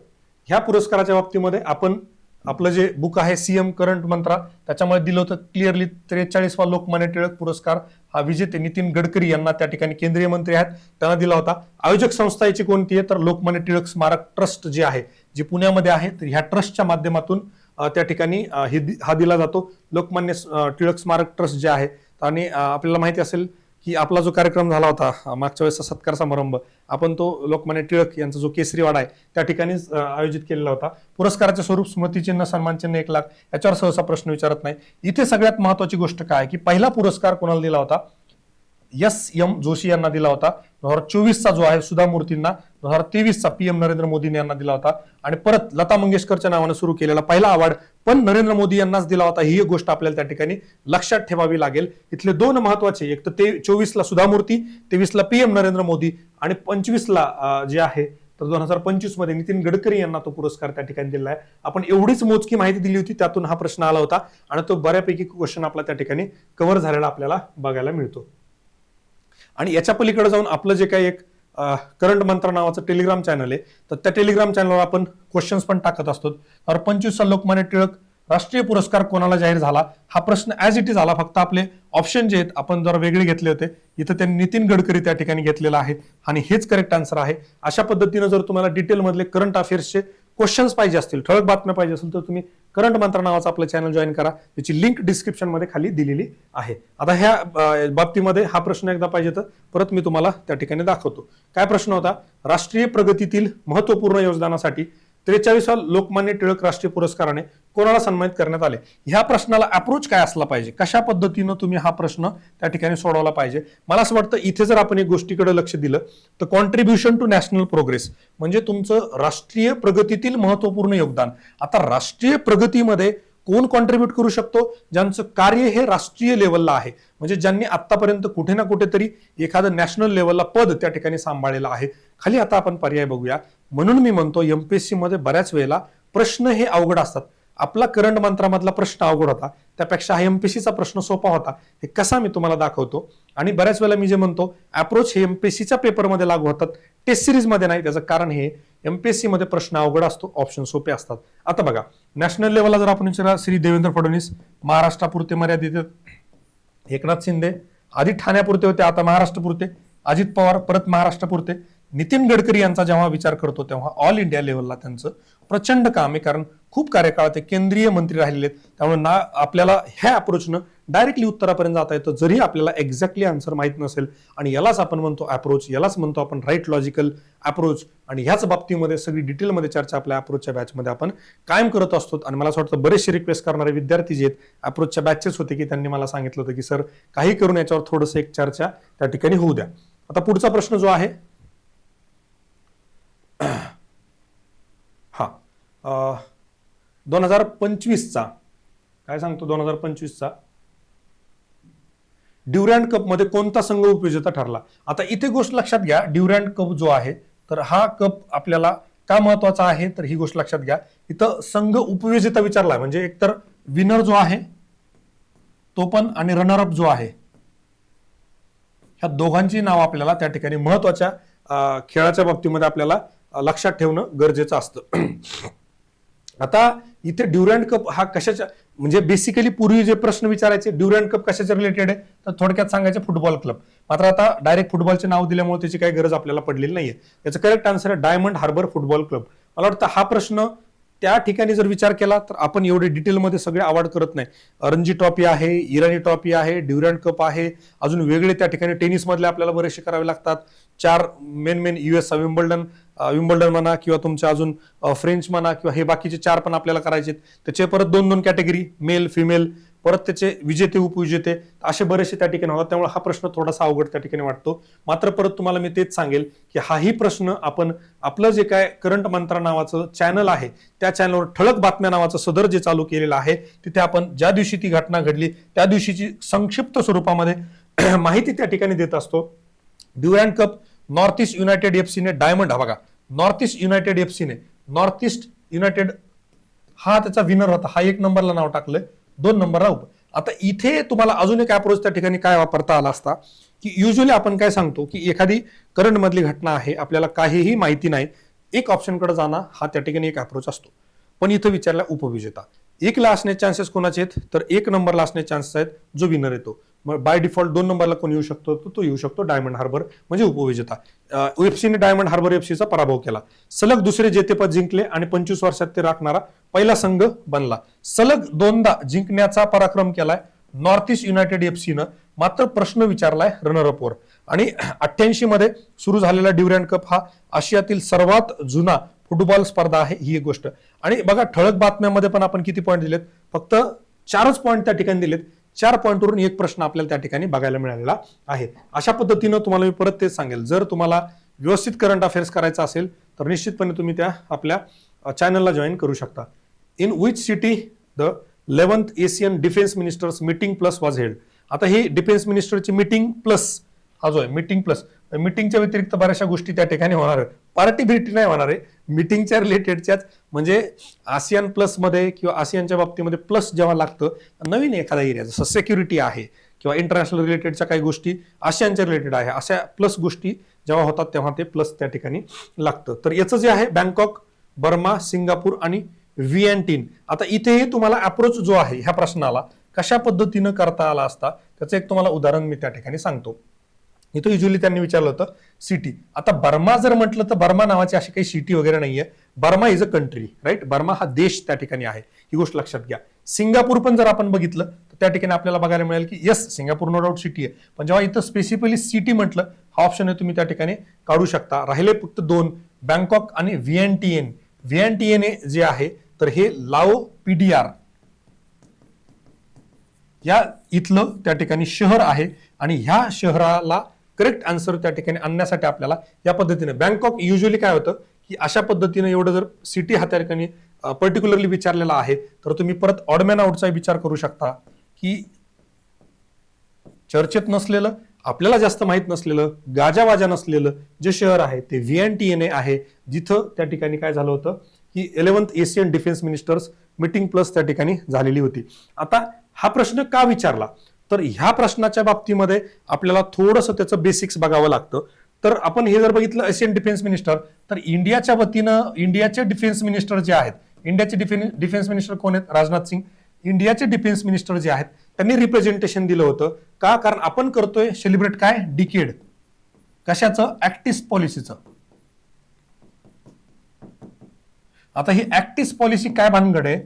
ह्या पुरस्काराच्या बाबतीमध्ये आपण आपलं जे बुक आहे सीएम करंट मंत्रा, त्याच्यामध्ये दिलं होतं क्लिअरली 43वा लोकमान्य टिळक पुरस्कार हा विजेते नितीन गडकरी यांना त्या ठिकाणी केंद्रीय मंत्री आहेत त्यांना दिला होता. आयोजक संस्था याची कोणती आहे, तर लोकमान्य टिळक स्मारक ट्रस्ट जे आहे, जे पुण्यामध्ये आहे, तर ह्या ट्रस्टच्या माध्यमातून त्या ठिकाणी हा दिला जातो. लोकमान्य टिळक स्मारक ट्रस्ट जे आहे, आणि आपल्याला माहिती असेल की आपला जो कार्यक्रम झाला होता मागच्या वेळेसचा सत्कार समारंभ, आपण तो लोकमान्य टिळक यांचा जो केसरीवाडा आहे त्या ठिकाणीच आयोजित केलेला होता. पुरस्काराचे स्वरूप स्मृतिचिन्ह, सन्मानचिन्ह 1 लाख, याच्यावर सहसा प्रश्न विचारत नाही. इथे सगळ्यात महत्वाची गोष्ट काय की पहिला पुरस्कार कोणाला दिला होता, S.M. जोशी यांना दिला होता. 2024चा जो आहे सुधा मूर्तींना, 2023चा PM नरेंद्र मोदी यांना दिला होता. आणि परत लता मंगेशकरच्या नावाने सुरू केलेला पहिला अवॉर्ड पण नरेंद्र मोदी यांनाच दिला होता. ही एक गोष्ट आपल्याला त्या ठिकाणी लक्षात ठेवावी लागेल. इथले दोन महत्वाचे, एक तर 24ला सुधा मूर्ती, 23ला PM नरेंद्र मोदी, आणि 25ला जे आहे तर 2025 मध्ये नितीन गडकरी यांना तो पुरस्कार त्या ठिकाणी दिला आहे. आपण एवढीच मोजकी माहिती दिली होती, त्यातून हा प्रश्न आला होता आणि तो बऱ्यापैकी क्वेश्चन आपला त्या ठिकाणी कव्हर झालेला आपल्याला बघायला मिळतो. आणि याच्या पलीकडे जाऊन आपलं जे काही एक करंट मंत्र नावाचं टेलिग्राम चॅनल आहे, तर त्या टेलिग्राम चॅनलवर आपण क्वेश्चन्स पण टाकत असतो. तर 25चा लोकमान्य टिळक राष्ट्रीय पुरस्कार कोणाला जाहीर झाला, हा प्रश्न ऍज इट इज आला. फक्त आपले ऑप्शन जे आहेत आपण जरा वेगळे घेतले होते. इथं त्यांनी नितीन गडकरी त्या ठिकाणी घेतलेला आहे आणि हेच करेक्ट आन्सर आहे. अशा पद्धतीने जर तुम्हाला डिटेल मधले करंट अफेअर्सचे क्वेश्चन्स पाहिजे असतील, ठळक बातम्या पाहिजे असेल, तर तुम्ही करंट मंत्र नावाचं आपलं चॅनल जॉईन करा. त्याची लिंक डिस्क्रिप्शन मध्ये खाली दिलेली आहे. आता ह्या बाबतीमध्ये हा प्रश्न एकदा पाहिजे तर परत मी तुम्हाला त्या ठिकाणी दाखवतो. काय प्रश्न होता, राष्ट्रीय प्रगतीतील महत्वपूर्ण योगदानासाठी 43व्या लोकमान्य टिळक राष्ट्रीय पुरस्काराने कोणाला सन्मानित करण्यात आले. ह्या प्रश्नाला अप्रोच काय असला पाहिजे, कशा पद्धतीनं तुम्ही हा प्रश्न त्या ठिकाणी सोडवला पाहिजे. मला असं वाटतं इथे जर आपण एक गोष्टीकडे लक्ष दिलं तर कॉन्ट्रीब्युशन टू नॅशनल प्रोग्रेस म्हणजे तुमचं राष्ट्रीय प्रगतीतील महत्वपूर्ण योगदान. आता राष्ट्रीय प्रगतीमध्ये कोण कॉन्ट्रीब्यूट करू शकतो, ज्यांचं कार्य हे राष्ट्रीय लेवलला आहे, म्हणजे ज्यांनी आतापर्यंत कुठे ना कुठेतरी एखादं नॅशनल लेवलला पद त्या ठिकाणी सांभाळलेलं आहे. खाली आता आपण पर्याय बघूया. म्हणून मी म्हणतो एमपीएससी मध्ये बऱ्याच वेळेला प्रश्न हे अवघड असतात. आपला करंट मंत्रामधला प्रश्न अवघड होता, त्यापेक्षा हा एमपीएससीचा प्रश्न सोपा होता. हे कसा मी तुम्हाला दाखवतो. आणि बऱ्याच वेळेला मी जे म्हणतो अप्रोच हे एमपीएससीच्या पेपरमध्ये लागू होतात, टेस्ट सिरीज मध्ये नाही. त्याचं कारण हे एमपीएससी मध्ये प्रश्न अवघड असतो, ऑप्शन सोपे असतात. आता बघा, नॅशनल लेवलला जर आपण विचारला, श्री देवेंद्र फडणवीस महाराष्ट्रापुरते मर्यादित, एकनाथ शिंदे आधी ठाण्यापुरते होते, आता महाराष्ट्रापुरते, अजित पवार परत महाराष्ट्रापुरते, नितीन गडकरी यांचा जेव्हा विचार करतो तेव्हा ऑल इंडिया लेवलला त्यांचं प्रचंड काम आहे, कारण खूप कार्यकाळ ते केंद्रीय मंत्री राहिलेले आहेत. त्यामुळे ना आपल्याला ह्या अप्रोचनं डायरेक्टली उत्तरापर्यंत जाता येतं, जरी आपल्याला एक्झॅक्टली आन्सर माहित नसेल. आणि यालाच आपण म्हणतो अप्रोच, यालाच म्हणतो आपण राईट लॉजिकल अप्रोच. आणि ह्याच बाबतीमध्ये सगळी डिटेलमध्ये चर्चा आपल्या अप्रोचच्या बॅचमध्ये आपण कायम करत असतो. आणि मला असं वाटतं बरेचसे रिक्वेस्ट करणारे विद्यार्थी जे आहेत अप्रोचच्या बॅचेस होते, की त्यांनी मला सांगितलं होतं की सर काही करून याच्यावर थोडंसं एक चर्चा त्या ठिकाणी होऊ द्या. आता पुढचा प्रश्न जो आहे, हा 2025चा काय सांगतो, 2025चा ड्युरँड कप मध्ये कोणता संघ उपविजेता ठरला. आता इथे गोष्ट लक्षात घ्या, ड्युरँड कप जो आहे तर हा कप आपल्याला का महत्वाचा आहे, तर ही गोष्ट लक्षात घ्या. इथं संघ उपविजेता विचारलाय, म्हणजे एकतर विनर जो आहे तो पण आणि रनर अप जो आहे, ह्या दोघांची नाव आपल्याला त्या ठिकाणी महत्वाच्या खेळाच्या बाबतीमध्ये आपल्याला लक्षात ठेवणं गरजेचं असतं. आता इथे ड्युरँड कप हा कशाच्या, म्हणजे बेसिकली पूर्वी जे प्रश्न विचारायचे ड्युरँड कप कशाच्या रिलेटेड आहे, तर थोडक्यात सांगायचे फुटबॉल क्लब. मात्र आता डायरेक्ट फुटबॉलचे नाव दिल्यामुळे त्याची काही गरज आपल्याला पडलेली नाहीये. याचं करेक्ट आन्सर आहे डायमंड हार्बर फुटबॉल क्लब. मला वाटतं हा प्रश्न त्या ठिकाणी जर विचार केला तर आपण एवढे डिटेलमध्ये सगळे अवॉर्ड करत नाही. रणजी ट्रॉफी आहे, इराणी ट्रॉफी आहे, ड्युरँड कप आहे, अजून वेगळे त्या ठिकाणी टेनिस मधले आपल्याला बरेचसे करावे लागतात. 4 मेन US विम्बल्डन म्हणा किंवा तुमच्या अजून फ्रेंच म्हणा किंवा हे बाकीचे 4 पण आपल्याला करायचे. त्याचे परत 2 कॅटेगरी, मेल फिमेल, परत त्याचे विजेते उपविजेते, असे बरेचसे त्या ठिकाणी होतात. त्यामुळे हा प्रश्न थोडासा अवघड त्या ठिकाणी वाटतो. मात्र परत तुम्हाला मी तेच सांगेल की हाही प्रश्न आपण आपलं जे काय करंट मंत्रा नावाचं चॅनल आहे त्या चॅनलवर ठळक बातम्या नावाचं सदर जे चालू केलेलं आहे, तिथे आपण ज्या दिवशी ती घटना घडली त्या दिवशीची संक्षिप्त स्वरूपामध्ये माहिती त्या ठिकाणी देत असतो. Durand cup North East United FC ने डायमंड, हा बघा नॉर्थ ईस्ट युनायटेड एफसीने, नॉर्थ ईस्ट युनायटेड हा त्याचा विनर होता, हा 1 नंबरला नाव टाकलंय, 2 नंबरला आता इथे तुम्हाला अजून एक अप्रोच त्या ठिकाणी काय वापरता आला असता, की युजली आपण काय सांगतो की एखादी करंट मधली घटना आहे, आपल्याला काहीही माहिती नाही, एक ऑप्शनकडे जाणं हा त्या ठिकाणी एक अप्रोच असतो. पण इथं विचारला उपविजेता, 1 ला असण्याचे चान्सेस कोणाचे आहेत, तर 1 नंबरला असण्याचे चान्सेस आहेत जो विनर येतो. मग बाय डिफॉल्ट 2 नंबरला कोण येऊ शकतो, तो येऊ शकतो डायमंड हार्बर म्हणजे उपविजेता. एफसीने डायमंड हार्बर एफसीचा पराभव केला, सलग दुसरे जेतेपद जिंकले आणि 25 वर्षात ते राखणारा पहिला संघ बनला. सलग 2दा जिंकण्याचा पराक्रम केलाय नॉर्थ ईस्ट युनायटेड एफसीनं. मात्र प्रश्न विचारलाय रनरअप वर. आणि 88 मध्ये सुरू झालेला ड्युरँड कप हा आशियातील सर्वात जुना फुटबॉल स्पर्धा आहे, ही एक गोष्ट. आणि बघा ठळक बातम्यांमध्ये पण आपण किती पॉईंट दिलेत, फक्त 4च पॉईंट त्या ठिकाणी दिलेत. 4 पॉईंटवरून एक प्रश्न आपल्याला त्या ठिकाणी बघायला मिळालेला आहे. अशा पद्धतीनं तुम्हाला मी परत तेच सांगेल, जर तुम्हाला व्यवस्थित करंट अफेअर्स करायचा असेल तर निश्चितपणे तुम्ही त्या आपल्या चॅनलला जॉईन करू शकता. In which city the 11th Asian defence ministers meeting plus was held. आता ही डिफेन्स मिनिस्टरची मीटिंग प्लस हा जो आहे मीटिंग प्लस, मीटिंगच्या व्यतिरिक्त बऱ्याचशा गोष्टी त्या ठिकाणी होणार आहे. पार्टी बिर्टी नाही होणार आहे, मीटिंगच्या रिलेटेडच्याच. म्हणजे आसियान प्लस मध्ये किंवा आसियानच्या बाबतीमध्ये प्लस जेव्हा लागतं, नवीन एखादा एरिया जसं सिक्युरिटी आहे किंवा इंटरनॅशनल रिलेटेडच्या काही गोष्टी आशियानच्या रिलेटेड आहे, अशा प्लस गोष्टी जेव्हा होतात तेव्हा ते प्लस त्या ठिकाणी लागतं. तर याचं जे आहे बँकॉक, बर्मा, सिंगापूर आणि व्हिएन्टिन. आता इथेही तुम्हाला अप्रोच जो आहे ह्या प्रश्नाला कशा पद्धतीनं करता आला असता त्याचं एक तुम्हाला उदाहरण मी त्या ठिकाणी सांगतो. इथं युजली त्यांनी विचारलं होतं सिटी. आता बर्मा जर म्हटलं तर बर्मा नावाची अशी काही सिटी वगैरे नाहीये. Burma is a country, right. Burma हा देश त्या ठिकाणी आहे, ही गोष्ट लक्षात घ्या. सिंगापूर पण जर आपण बघितलं तर त्या ठिकाणी आपल्याला बघायला मिळेल की yes Singapore no doubt city आहे, पण जेव्हा इथं स्पेसिफिकली सिटी म्हटलं हा ऑप्शन आहे तुम्ही त्या ठिकाणी काढू शकता. राहिले फक्त 2, बँकॉक आणि व्हिएन्टिएन. व्हिएन्टिएन जे आहे तर हे लाओ पीडीआर या इथलं त्या ठिकाणी शहर आहे आणि ह्या शहराला करेक्ट आन्सर त्या ठिकाणी आणण्यासाठी आपल्याला या पद्धतीने बँकॉक युजली काय होतं की अशा पद्धतीने एवढं जर सिटी हा त्या ठिकाणी पर्टिक्युलरली विचारलेला आहे तर तुम्ही परत ऑडमॅन आउटचा विचार करू शकता की चर्चेत नसलेलं, आपल्याला जास्त माहित नसलेलं, गाजावाजा नसलेलं जे शहर आहे ते व्हिएन्टिएन आहे, जिथं त्या ठिकाणी काय झालं होतं की 11th Asian defence ministers meeting plus त्या ठिकाणी झालेली होती. आता हा प्रश्न का विचारला, तर ह्या प्रश्नाच्या बाबतीमध्ये आपल्याला थोडंसं त्याचं बेसिक्स बघावं लागतं. तर आपण हे जर बघितलं एशियन डिफेन्स मिनिस्टर, तर इंडियाच्या वतीनं इंडियाचे डिफेन्स मिनिस्टर जे आहेत, इंडियाचे डिफेन्स मिनिस्टर कोण आहेत, राजनाथ सिंग. इंडियाचे डिफेन्स मिनिस्टर जे आहेत त्यांनी रिप्रेझेंटेशन दिलं होतं. का, कारण आपण करतोय सेलिब्रेट काय, डिकेड कशाचं, ऍक्टिस्ट पॉलिसीचं. आता ही ऍक्टिस्ट पॉलिसी काय भानगड आहे,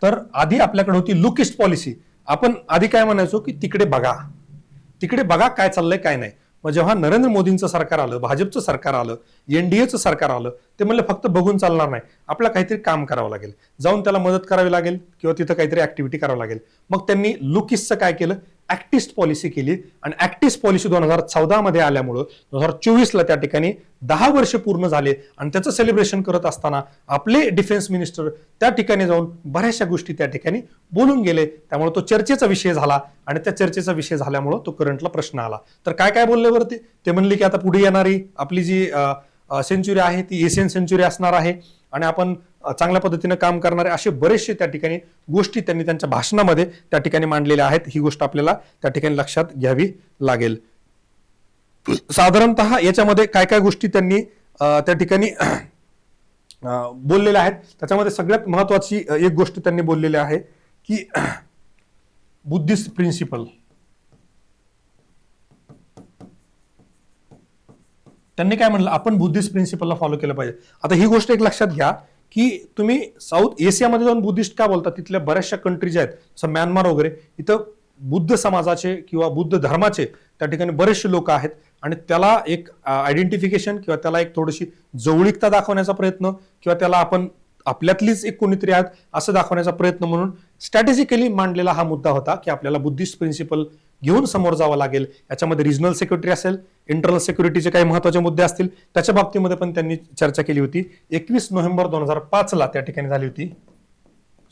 तर आधी आपल्याकडे होती लुकिस्ट पॉलिसी. आपण आधी काय म्हणायचो की तिकडे बघा काय चाललंय काय नाही. मग जेव्हा नरेंद्र मोदींचं सरकार आलं, भाजपचं सरकार आलं, एनडीएचं सरकार आलं, ते म्हणलं फक्त बघून चालणार नाही, आपल्याला काहीतरी काम करावं लागेल, जाऊन त्याला मदत करावी लागेल किंवा तिथं काहीतरी ऍक्टिव्हिटी करावं लागेल. मग त्यांनी लुकिस्टचं काय केलं, ऍक्टिस्ट पॉलिसी केली. आणि ऍक्टिस्ट पॉलिसी 2014 मध्ये आल्यामुळं 2024ला त्या ठिकाणी 10 वर्ष पूर्ण झाले आणि त्याचं सेलिब्रेशन करत असताना आपले डिफेन्स मिनिस्टर त्या ठिकाणी जाऊन बऱ्याचशा गोष्टी त्या ठिकाणी बोलून गेले. त्यामुळे तो चर्चेचा विषय झाला आणि त्या चर्चेचा विषय झाल्यामुळं तो करंटला प्रश्न आला. तर काय बोलले वरती, ते म्हणले की आता पुढे येणारी आपली जी सेंचुरी आहे ती एशियन सेंचुरी असणार आहे आणि आपण चांगल्या पद्धतीने काम करणारे असे बरेचसे त्या ठिकाणी गोष्टी त्यांनी त्यांच्या भाषणामध्ये त्या ठिकाणी मांडलेल्या आहेत. ही गोष्ट आपल्याला त्या ठिकाणी लक्षात घ्यावी लागेल. साधारणतः याच्यामध्ये काय गोष्टी त्यांनी त्या ठिकाणी बोललेल्या आहेत, त्याच्यामध्ये सगळ्यात महत्वाची एक गोष्ट त्यांनी बोललेली आहे की बुद्धिस्ट प्रिन्सिपल. त्यांनी काय म्हणलं, आपण बुद्धिस्ट प्रिन्सिपलला फॉलो केलं पाहिजे. आता ही गोष्ट एक लक्षात घ्या की तुम्ही साऊथ एशियामध्ये जाऊन बुद्धिस्ट का बोलतात, तिथल्या बऱ्याचशा कंट्रीज आहेत जसं म्यानमार वगैरे, इथं बुद्ध समाजाचे किंवा बुद्ध धर्माचे त्या ठिकाणी बरेचसे लोक आहेत आणि त्याला एक आयडेंटिफिकेशन किंवा त्याला एक थोडीशी जवळीकता दाखवण्याचा प्रयत्न किंवा त्याला आपण आपल्यातलीच एक कोणीतरी आहेत असं दाखवण्याचा प्रयत्न म्हणून स्ट्रॅटेजिकली मांडलेला हा मुद्दा होता की आपल्याला बुद्धिस्ट प्रिन्सिपल घेऊन समोर जावं लागेल. याच्यामध्ये रिजनल सिक्युरिटी असेल, इंटरनल सिक्युरिटीचे काही महत्वाचे मुद्दे असतील, त्याच्या बाबतीमध्ये पण त्यांनी चर्चा केली होती. 21 नोव्हेंबर 2005ला त्या ठिकाणी झाली होती,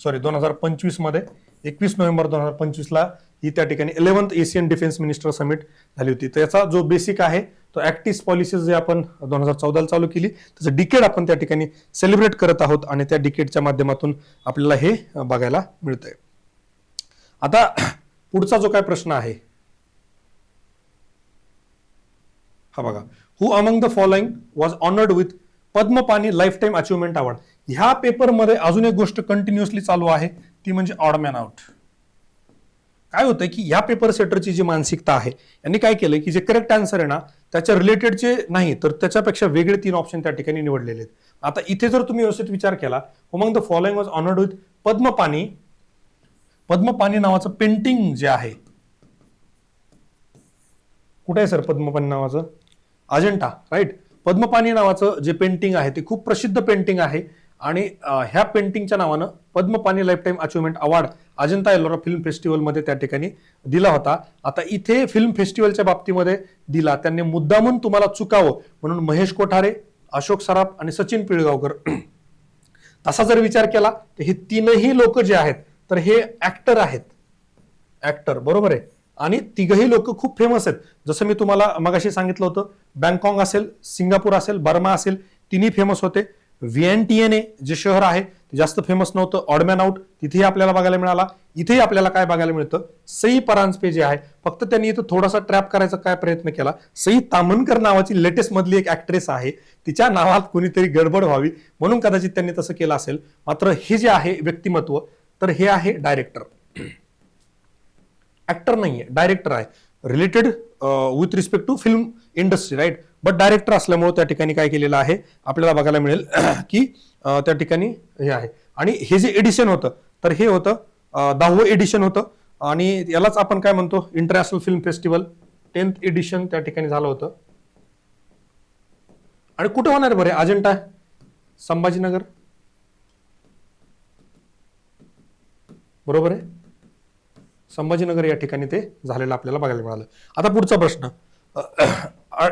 2025 मध्ये 21 नोव्हेंबर 2025ला ही त्या ठिकाणी 11th Asian defence minister summit झाली होती. तर याचा जो बेसिक आहे तो ऍक्टिस पॉलिसीज जे आपण 2014ला चालू केली त्याचं डिकेड आपण त्या ठिकाणी सेलिब्रेट करत आहोत आणि त्या डिकेडच्या माध्यमातून आपल्याला हे बघायला मिळतंय. आता पुढचा जो काय प्रश्न आहे हा बघा, who among the following was honoured with Padmapani lifetime achievement award. ह्या पेपरमध्ये अजून एक गोष्ट कंटिन्युअसली चालू आहे ती म्हणजे ऑड मॅन आउट. काय होतंय की या पेपर सेटरची जी मानसिकता आहे यांनी काय केलंय की जे करेक्ट आन्सर आहे ना त्याच्या रिलेटेडचे नाही तर त्याच्यापेक्षा वेगळे 3 ऑप्शन त्या ठिकाणी निवडलेले आहेत. आता इथे जर तुम्ही व्यवस्थित विचार केला, among the following was honoured with Padmapani. Padmapani नावाचं पेंटिंग जे आहे, कुठे आहे सर पद्मपाणी नावाचं? अजंठा, राईट. पद्मपाणी नावाचं जे पेंटिंग आहे ते खूप प्रसिद्ध पेंटिंग आहे आणि ह्या पेंटिंगच्या नावानं Padmapani lifetime achievement award Ajanta Ellora film फेस्टिवलमध्ये त्या ठिकाणी दिला होता. आता इथे फिल्म फेस्टिवलच्या बाबतीमध्ये दिला त्यांनी मुद्दामून तुम्हाला चुकावं म्हणून महेश कोठारे, अशोक सराफ आणि सचिन पिळगावकर तसा जर विचार केला तर हे 3ही लोक जे आहेत तर हे ऍक्टर आहेत. ऍक्टर, बरोबर आहे. आणि तिघही लोक खूप फेमस आहेत. जसं मी तुम्हाला मगाशी सांगितलं होतं, बँकॉक असेल, सिंगापूर असेल, बर्मा असेल, तिन्ही फेमस होते. व्हिएनटीएनए जे शहर आहे ते जास्त फेमस नव्हतं. ऑडमॅन आउट तिथेही आपल्याला बघायला मिळाला. इथेही आपल्याला काय बघायला मिळतं, सई परांजपे जे आहे, फक्त त्यांनी इथं थोडासा ट्रॅप करायचा काय प्रयत्न केला. सई तामणकर नावाची लेटेस्ट मधली एक ऍक्ट्रेस आहे, तिच्या नावात कोणीतरी गडबड व्हावी म्हणून कदाचित त्यांनी तसं केलं असेल. मात्र हे जे आहे व्यक्तिमत्व तर हे आहे डायरेक्टर. ऍक्टर नाहीये, डायरेक्टर आहे. Related with respect to film industry, right. But director असल्यामुळे त्या ठिकाणी काय केलेलं आहे आपल्याला बघायला मिळेल की त्या ठिकाणी हे आहे. आणि हे जे एडिशन होतं तर हे होतं 10वं एडिशन होतं आणि यालाच आपण काय म्हणतो international film festival 10th addition त्या ठिकाणी झालं होतं. आणि कुठं होणार बरे? अजंठा, संभाजीनगर, बरोबर आहे. संभाजीनगर या ठिकाणी ते झालेलं आपल्याला बघायला मिळालं. आता पुढचा प्रश्न,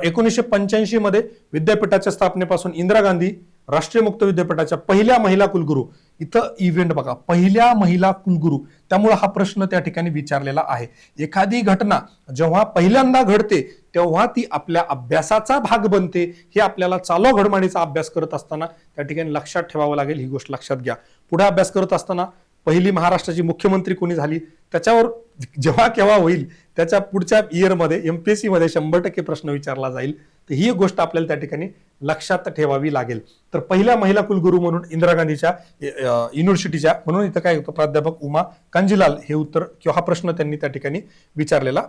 1985 मध्ये विद्यापीठाच्या स्थापनेपासून इंदिरा गांधी राष्ट्रीय मुक्त विद्यापीठाच्या पहिल्या महिला कुलगुरू, इथं इव्हेंट बघा, पहिल्या महिला कुलगुरू, त्यामुळे हा प्रश्न त्या ठिकाणी विचारलेला आहे. एखादी घटना जेव्हा पहिल्यांदा घडते तेव्हा ती आपल्या अभ्यासाचा भाग बनते. हे आपल्याला चालू घडमाडीचा अभ्यास करत असताना त्या ठिकाणी लक्षात ठेवावं लागेल. ही गोष्ट लक्षात घ्या. पुढे अभ्यास करत असताना पहिली महाराष्ट्राची मुख्यमंत्री कोणी झाली त्याच्यावर जेव्हा केव्हा होईल त्याच्या पुढच्या इयरमध्ये एमपीएससी मध्ये 100% प्रश्न विचारला जाईल. तर ही एक गोष्ट आपल्याला त्या ठिकाणी लक्षात ठेवावी लागेल. तर पहिल्या महिला कुलगुरू म्हणून इंदिरा गांधीच्या युनिव्हर्सिटीच्या म्हणून इथं काय होतं, प्राध्यापक उमा कांजीलाल हे उत्तर किंवा हा प्रश्न त्यांनी त्या ठिकाणी विचारलेला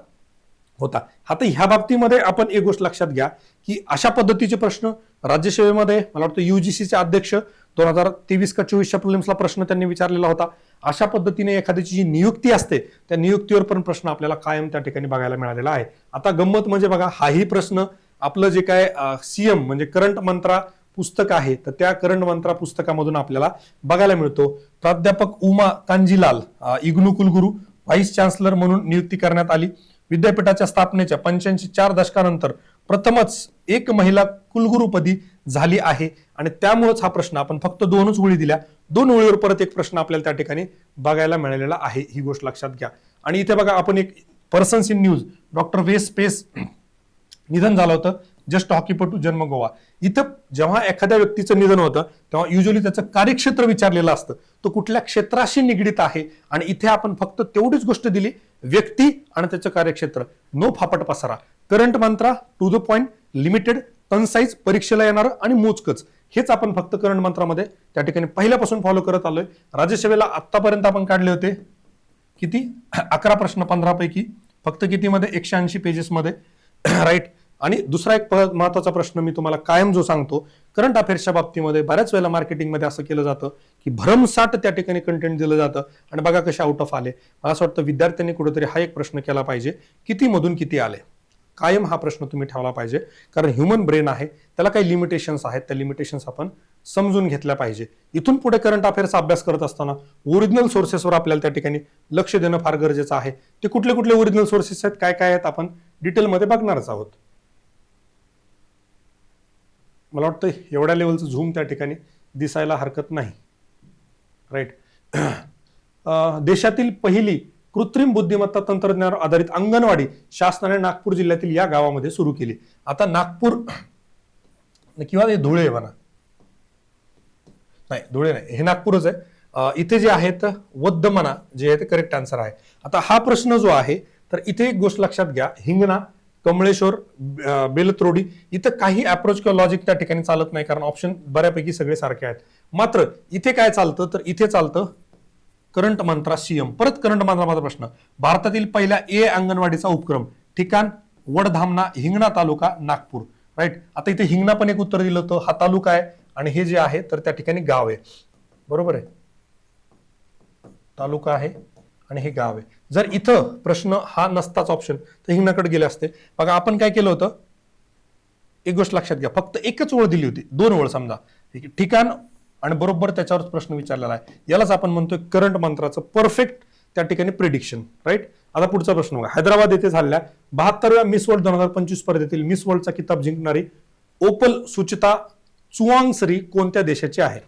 होता. आता ह्या बाबतीमध्ये आपण एक गोष्ट लक्षात घ्या की अशा पद्धतीचे प्रश्न राज्यसेवेमध्ये मला वाटतं युजीसीचे अध्यक्ष 2023 का 24च्या प्रिलिम्सला प्रश्न त्यांनी विचारलेला होता. अशा पद्धतीने एखाद्याची जी नियुक्ती असते त्या नियुक्तीवर पण प्रश्न आपल्याला कायम त्या ठिकाणी बघायला मिळालेला आहे. आता गंमत म्हणजे बघा, हाही प्रश्न आपलं जे काय सीएम म्हणजे करंट मंत्रा पुस्तक आहे तर त्या करंट मंत्रा पुस्तकामधून आपल्याला बघायला मिळतो. प्राध्यापक उमा कांजीलाल इग्नू कुलगुरू व्हाईस चान्सलर म्हणून नियुक्ती करण्यात आली. विद्यापीठाच्या स्थापनेच्या 85 दशकानंतर प्रथमच एक महिला कुलगुरूपदी झाली आहे आणि त्यामुळेच हा प्रश्न आपण फक्त 2च ओळी दिल्या, 2 ओळीवर परत एक प्रश्न आपल्याला त्या ठिकाणी बघायला मिळालेला आहे. ही गोष्ट लक्षात घ्या. आणि इथे बघा आपण एक पर्सन्स इन न्यूज, डॉक्टर वेस पेस निधन झालं होतं, जस्ट हॉकीपटू, जन्म गोवा. इथं जेव्हा एखाद्या व्यक्तीचं निधन होतं तेव्हा युजली त्याचं कार्यक्षेत्र विचारलेलं असतं, तो कुठल्या क्षेत्राशी निगडीत आहे. आणि इथे आपण फक्त तेवढीच गोष्ट दिली, व्यक्ती आणि त्याचं कार्यक्षेत्र, नो फापट पसारा. Current mantra, to the point, limited, concise, परीक्षेला येणार आणि मोजकच, हेच आपण फक्त करंट मंत्रामध्ये त्या ठिकाणी पहिल्यापासून फॉलो करत आलोय. राज्यसेवेला आतापर्यंत आपण काढले होते किती, 11 प्रश्न 15 पैकी, फक्त कितीमध्ये 180 पेजेसमध्ये, राईट. आणि दुसरा एक महत्वाचा प्रश्न मी तुम्हाला कायम जो सांगतो, करंट अफेअर्सच्या बाबतीमध्ये बऱ्याच वेळेला मार्केटिंगमध्ये असं केलं जातं की भरमसाठ त्या ठिकाणी कंटेंट दिलं जातं आणि बघा कसे आउट ऑफ आले. मला असं वाटतं विद्यार्थ्यांनी कुठेतरी हा एक प्रश्न केला पाहिजे, किती मधून किती आले. कायम हा प्रश्न तुम्ही ठेवला पाहिजे, कारण ह्युमन ब्रेन आहे, त्याला काही लिमिटेशन्स आहेत, त्या लिमिटेशन्स आपण समजून घेतल्या पाहिजे. इथून पुढे करंट अफेअर्सचा अभ्यास करत असताना ओरिजिनल सोर्सेसवर आपल्याला त्या ठिकाणी लक्ष देणं फार गरजेचं आहे. ते कुठले कुठले ओरिजिनल सोर्सेस आहेत, काय काय आहेत, आपण डिटेलमध्ये बघणारच आहोत. मला वाटतं एवढ्या लेवलचं झूम त्या ठिकाणी दिसायला हरकत नाही, राईट. देशातील पहिली कृत्रिम बुद्धिमत्ता तंत्रज्ञानावर आधारित अंगणवाडी शासनाने नागपूर जिल्ह्यातील या गावामध्ये सुरू केली. आता नागपूर किंवा हे धुळे म्हणा, नाही धुळे नाही, हे नागपूरच आहे. इथे जे आहेत वद्धमना जे आहे ते करेक्ट आन्सर आहे. आता हा प्रश्न जो आहे तर इथे एक गोष्ट लक्षात घ्या, हिंगणा, कमळेश्वर, बेलत्रोडी इथं काही अप्रोच किंवा लॉजिक त्या ठिकाणी चालत नाही, कारण ऑप्शन बऱ्यापैकी सगळे सारखे आहेत. मात्र इथे काय चालतं तर इथे चालतं करंट मंत्रा सीएम. परत करंट मंत्राचा प्रश्न, भारतातील पहिल्या ए अंगणवाडीचा उपक्रम, ठिकाण वडधामणा, हिंगणा तालुका, नागपूर. राईट. आता इथे हिंगणा पण एक उत्तर दिलं होतं, हा तालुका आहे आणि हे जे आहे तर त्या ठिकाणी गाव आहे. बरोबर आहे, तालुका आहे आणि हे गाव आहे. जर इथं प्रश्न हा नसताच ऑप्शन तर हिंगणाकडे गेले असते. बघा आपण काय केलं होतं, एक गोष्ट लक्षात घ्या, फक्त एकच ओळ दिली होती, 2 ओळ समजा, ठिकाण आणि बरोबर त्याच्यावरच प्रश्न विचारलेला आहे. यालाच आपण म्हणतोय करंट मंत्राचं परफेक्ट त्या ठिकाणी प्रिडिक्शन. राईट. आता पुढचा प्रश्न बघा, हैदराबाद येथे झालेल्या 72व्या मिस वर्ल्ड 2025 स्पर्धेतील मिस वर्ल्डचा किताब जिंकणारी ओपल सुचिता चुआंगसरी कोणत्या देशाची आहे?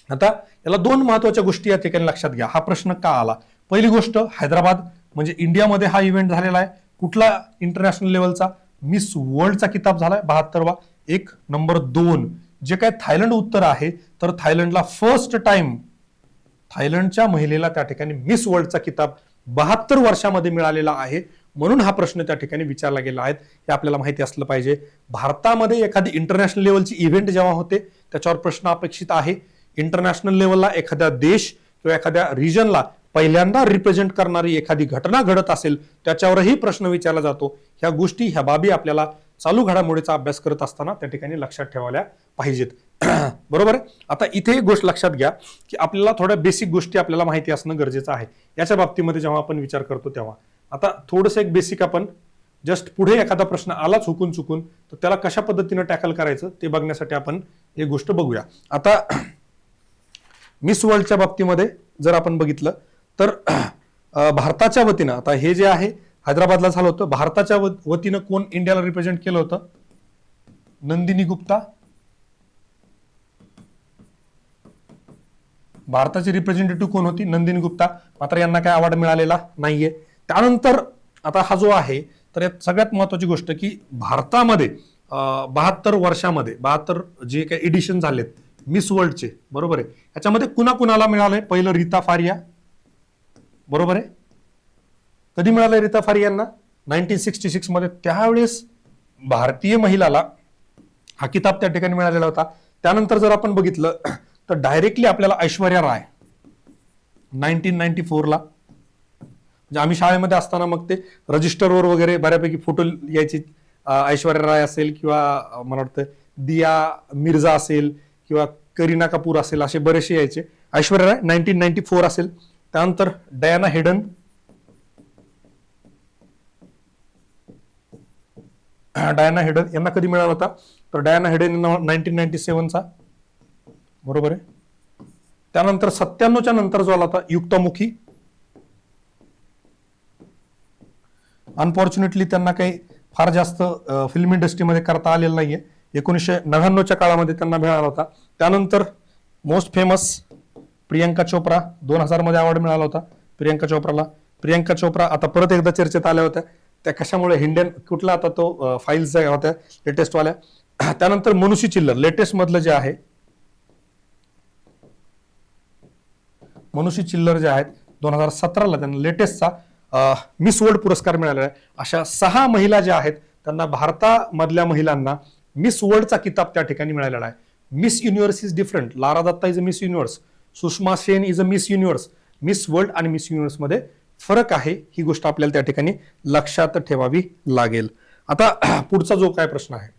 आता याला 2 महत्वाच्या गोष्टी या ठिकाणी लक्षात घ्या. हा प्रश्न का आला? पहिली गोष्ट, हैदराबाद म्हणजे इंडियामध्ये हा इव्हेंट झालेला आहे. कुठला इंटरनॅशनल लेवलचा? मिस वर्ल्डचा किताब झालाय 72वा. एक. नंबर 2, जे काय थायलंड उत्तर आहे तर थायलंडला फर्स्ट टाइम थायलंडच्या महिलेला त्या ठिकाणी मिस वर्ल्डचा किताब 72 वर्षामध्ये मिळालेला आहे. म्हणून हा प्रश्न त्या ठिकाणी विचारला गेला आहे. हे आपल्याला माहिती असलं पाहिजे. भारतामध्ये एखादी इंटरनॅशनल लेवलची इव्हेंट जेव्हा होते त्याच्यावर प्रश्न अपेक्षित आहे. इंटरनॅशनल लेवलला एखाद्या देश किंवा एखाद्या रिजनला पहिल्यांदा रिप्रेझेंट करणारी एखादी घटना घडत असेल त्याच्यावरही प्रश्न विचारला जातो. ह्या गोष्टी, ह्या बाबी आपल्याला चालू घडामोडीचा अभ्यास करत असताना त्या ठिकाणी लक्षात ठेवायला पाहिजेत. बरोबर आहे. आता इथे एक गोष्ट लक्षात घ्या की आपल्याला थोड्या बेसिक गोष्टी आपल्याला माहिती असणं गरजेचं आहे याच्या बाबतीमध्ये जेव्हा आपण विचार करतो तेव्हा. आता थोडंसं एक बेसिक आपण जस्ट पुढे एखादा प्रश्न आलाच हुकून चुकून तर त्याला कशा पद्धतीने टॅकल करायचं ते बघण्यासाठी आपण एक गोष्ट बघूया. आता मिस वर्ल्डच्या बाबतीमध्ये जर आपण बघितलं तर भारताच्या वतीनं, आता हे जे आहे हैदराबादला झालं होतं, भारताच्या वतीनं कोण इंडियाला रिप्रेझेंट केलं होतं? नंदिनी गुप्ता. भारताची रिप्रेझेंटेटिव्ह कोण होती? नंदिनी गुप्ता. मात्र यांना काय अवॉर्ड मिळालेला नाहीये. त्यानंतर आता हा जो आहे तर यात सगळ्यात महत्वाची गोष्ट की भारतामध्ये 72 वर्षामध्ये 72 जे काही एडिशन झालेत मिस वर्ल्डचे, बरोबर आहे, याच्यामध्ये कुणाकुणाला मिळालंय? पहिलं रीता फारिया. बरोबर आहे. कधी मिळालंय रीता फारियांना? 1966 मध्ये. त्यावेळेस भारतीय महिलाला हा किताब त्या ठिकाणी मिळालेला होता. त्यानंतर जर आपण बघितलं तर डायरेक्टली आपल्याला ऐश्वर्या राय 1994 ला, म्हणजे आम्ही शाळेमध्ये असताना मग ते रजिस्टरवर वगैरे बऱ्यापैकी फोटो यायचे. ऐश्वर्या राय असेल किंवा मला वाटतं दिया मिर्झा असेल किंवा करीना कपूर असेल, असे बरेचसे यायचे. ऐश्वर्या राय 1994 असेल. त्यानंतर डायना हेडन, डायना हेडन यांना कधी मिळाला होता? तर डायना हेडन 1997 चा. बरोबर आहे. त्यानंतर 97च्या नंतर जो आला होता युक्तामुखी. अनफॉर्च्युनेटली त्यांना काही फार जास्त फिल्म इंडस्ट्रीमध्ये करता आलेलं नाहीये. 1999च्या काळामध्ये त्यांना मिळाला होता. त्यानंतर मोस्ट फेमस प्रियंका चोप्रा, 2000 मध्ये अवॉर्ड मिळाला होता प्रियंका चोप्राला. प्रियंका चोप्रा आता परत एकदा चर्चेत आल्या होत्या. त्या कशामुळे? हिंडियन कुठला आता तो फाईल्स ज्या होत्या लेटेस्ट वाल्या. त्यानंतर मनुषी चिल्लर, लेटेस्ट मधलं जे आहे मनुषी चिल्लर जे आहेत 2017ला त्यांना लेटेस्टचा मिस वर्ल्ड पुरस्कार मिळालेला आहे. अशा 6 महिला ज्या आहेत त्यांना भारतामधल्या महिलांना मिस वर्ल्डचा किताब त्या ठिकाणी मिळालेला आहे. Miss Universe is different. Lara Dutta is a Miss Universe, Sushma Sen is a Miss Universe. Miss World आणि मिस युनिव्हर्स मध्ये फरक आहे. ही गोष्ट आपल्याला त्या ठिकाणी लक्षात ठेवावी लागेल. आता पुढचा जो काय प्रश्न आहे,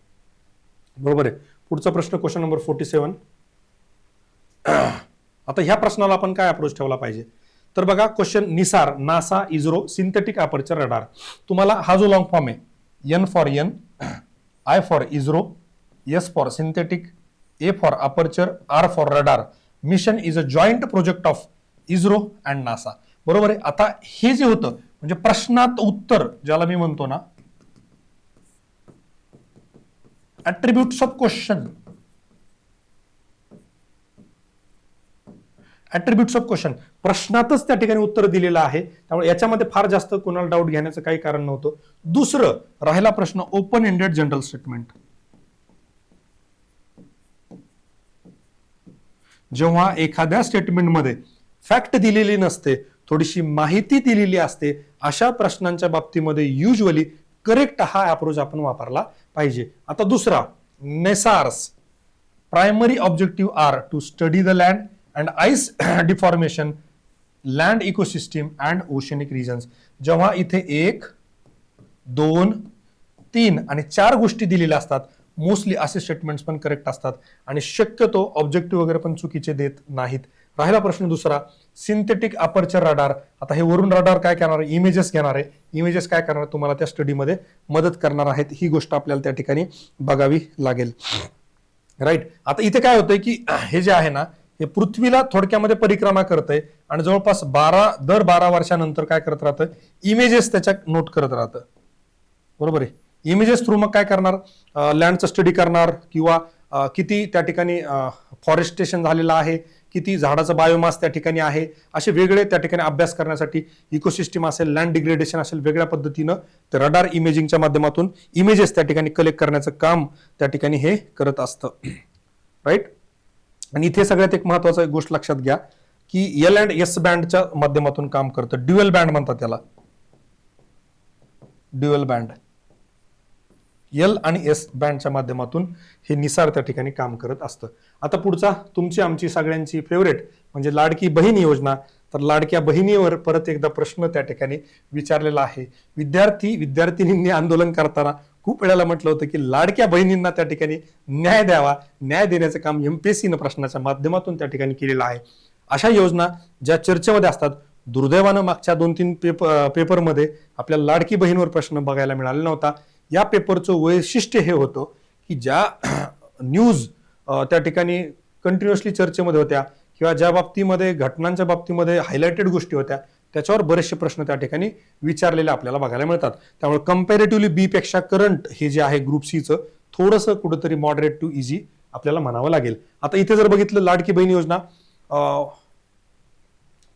बरोबर आहे, पुढचा प्रश्न क्वेश्चन नंबर 47. आता ह्या प्रश्नाला आपण काय अप्रोच ठेवला पाहिजे? तर बघा question, NISAR, NASA, ISRO synthetic aperture radar. तुम्हाला हा जो लॉंग फॉर्म आहे, N for N, I for ISRO, S for synthetic, A for aperture, R for radar. Mission is a joint project of ISRO and NASA. बरोबर आहे. आता हे जे होतं म्हणजे प्रश्नात उत्तर, ज्याला मी म्हणतो ना ऍट्रिब्यूट्स ऑफ क्वेश्चन, ऍट्रिब्यूट्स ऑफ क्वेश्चन प्रश्नातच त्या ठिकाणी उत्तर दिलेलं आहे, त्यामुळे याच्यामध्ये फार जास्त कोणाला डाऊट घेण्याचं काही कारण नव्हतं. दुसरं राहिला प्रश्न ओपन एंडेड जनरल स्टेटमेंट. जेव्हा एखाद्या स्टेटमेंटमध्ये फॅक्ट दिलेली नसते, थोडीशी माहिती दिलेली असते, अशा प्रश्नांच्या बाबतीमध्ये युजली करेक्ट हा अप्रोच आपण वापरला पाहिजे. आता दुसरा NISAR's primary objective are to study the land and ice deformation, land ecosystem and oceanic regions. जेव्हा इथे 1, 2, 3 आणि 4 गोष्टी दिलेल्या असतात, मोस्टली असे स्टेटमेंट्स पण करेक्ट असतात आणि शक्यतो ऑब्जेक्टिव्ह वगैरे पण चुकीचे देत नाहीत. राहिला प्रश्न दुसरा सिंथेटिक अपर्चर रडार. आता हे वरून रडार काय करणार आहे, इमेजेस घेणार आहे. इमेजेस काय करणार तुम्हाला त्या स्टडीमध्ये मदत करणार आहेत, ही गोष्ट आपल्याला त्या ठिकाणी बघावी लागेल. राईट. आता इथे काय होतंय की हे जे आहे ना, हे पृथ्वीला थोडक्यामध्ये परिक्रमा करतंय आणि जवळपास दर 12 वर्षानंतर काय करत राहतं, इमेजेस त्याच्या नोट करत राहतं. बरोबर आहे. इमेजेस थ्रू मग काय करणार, लँडचं स्टडी करणार किंवा किती त्या ठिकाणी फॉरेस्टेशन झालेलं आहे, किती झाडाचं बायोमास त्या ठिकाणी आहे, असे वेगळे त्या ठिकाणी अभ्यास करण्यासाठी इकोसिस्टम असेल, लँड डिग्रेडेशन असेल, वेगळ्या पद्धतीनं ते रडार इमेजिंगच्या माध्यमातून इमेजेस त्या ठिकाणी कलेक्ट करण्याचं काम त्या ठिकाणी हे करत असतं. राईट. आणि इथे सगळ्यात एक महत्वाचा गोष्ट लक्षात घ्या की एल अँड एस बँडच्या माध्यमातून काम करतं. ड्युअल बँड म्हणतात त्याला, ड्युअल बँड. एल आणि एस बँडच्या माध्यमातून हे निसार त्या ठिकाणी काम करत असतं. आता पुढचा तुमची आमची सगळ्यांची फेवरेट म्हणजे लाडकी बहीण योजना. तर लाडक्या बहिणीवर परत एकदा प्रश्न त्या ठिकाणी विचारलेला आहे. विद्यार्थिनींनी आंदोलन करताना खूप वेळेला म्हटलं होतं की लाडक्या बहिणींना त्या ठिकाणी न्याय द्यावा, न्याय देण्याचं काम एमपीएससीनं प्रश्नाच्या माध्यमातून त्या ठिकाणी केलेलं आहे. अशा योजना ज्या चर्चेमध्ये असतात, दुर्दैवानं मागच्या 2-3 पेपरमध्ये आपल्याला लाडकी बहीणवर प्रश्न बघायला मिळाला नव्हता. या पेपरचं वैशिष्ट्य हे होतं की ज्या न्यूज त्या ठिकाणी कंटिन्युअसली चर्चेमध्ये होत्या किंवा ज्या बाबतीमध्ये घटनांच्या बाबतीमध्ये हायलाइटेड गोष्टी होत्या, त्याच्यावर बरेचसे प्रश्न त्या ठिकाणी विचारलेले आपल्याला बघायला मिळतात. त्यामुळे कम्पॅरेटिव्हली बी पेक्षा करंट हे जे आहे ग्रुप सीचं थोडंसं कुठंतरी मॉडरेट टू इझी आपल्याला म्हणावं लागेल. आता इथे जर बघितलं लाडकी बहीण योजना,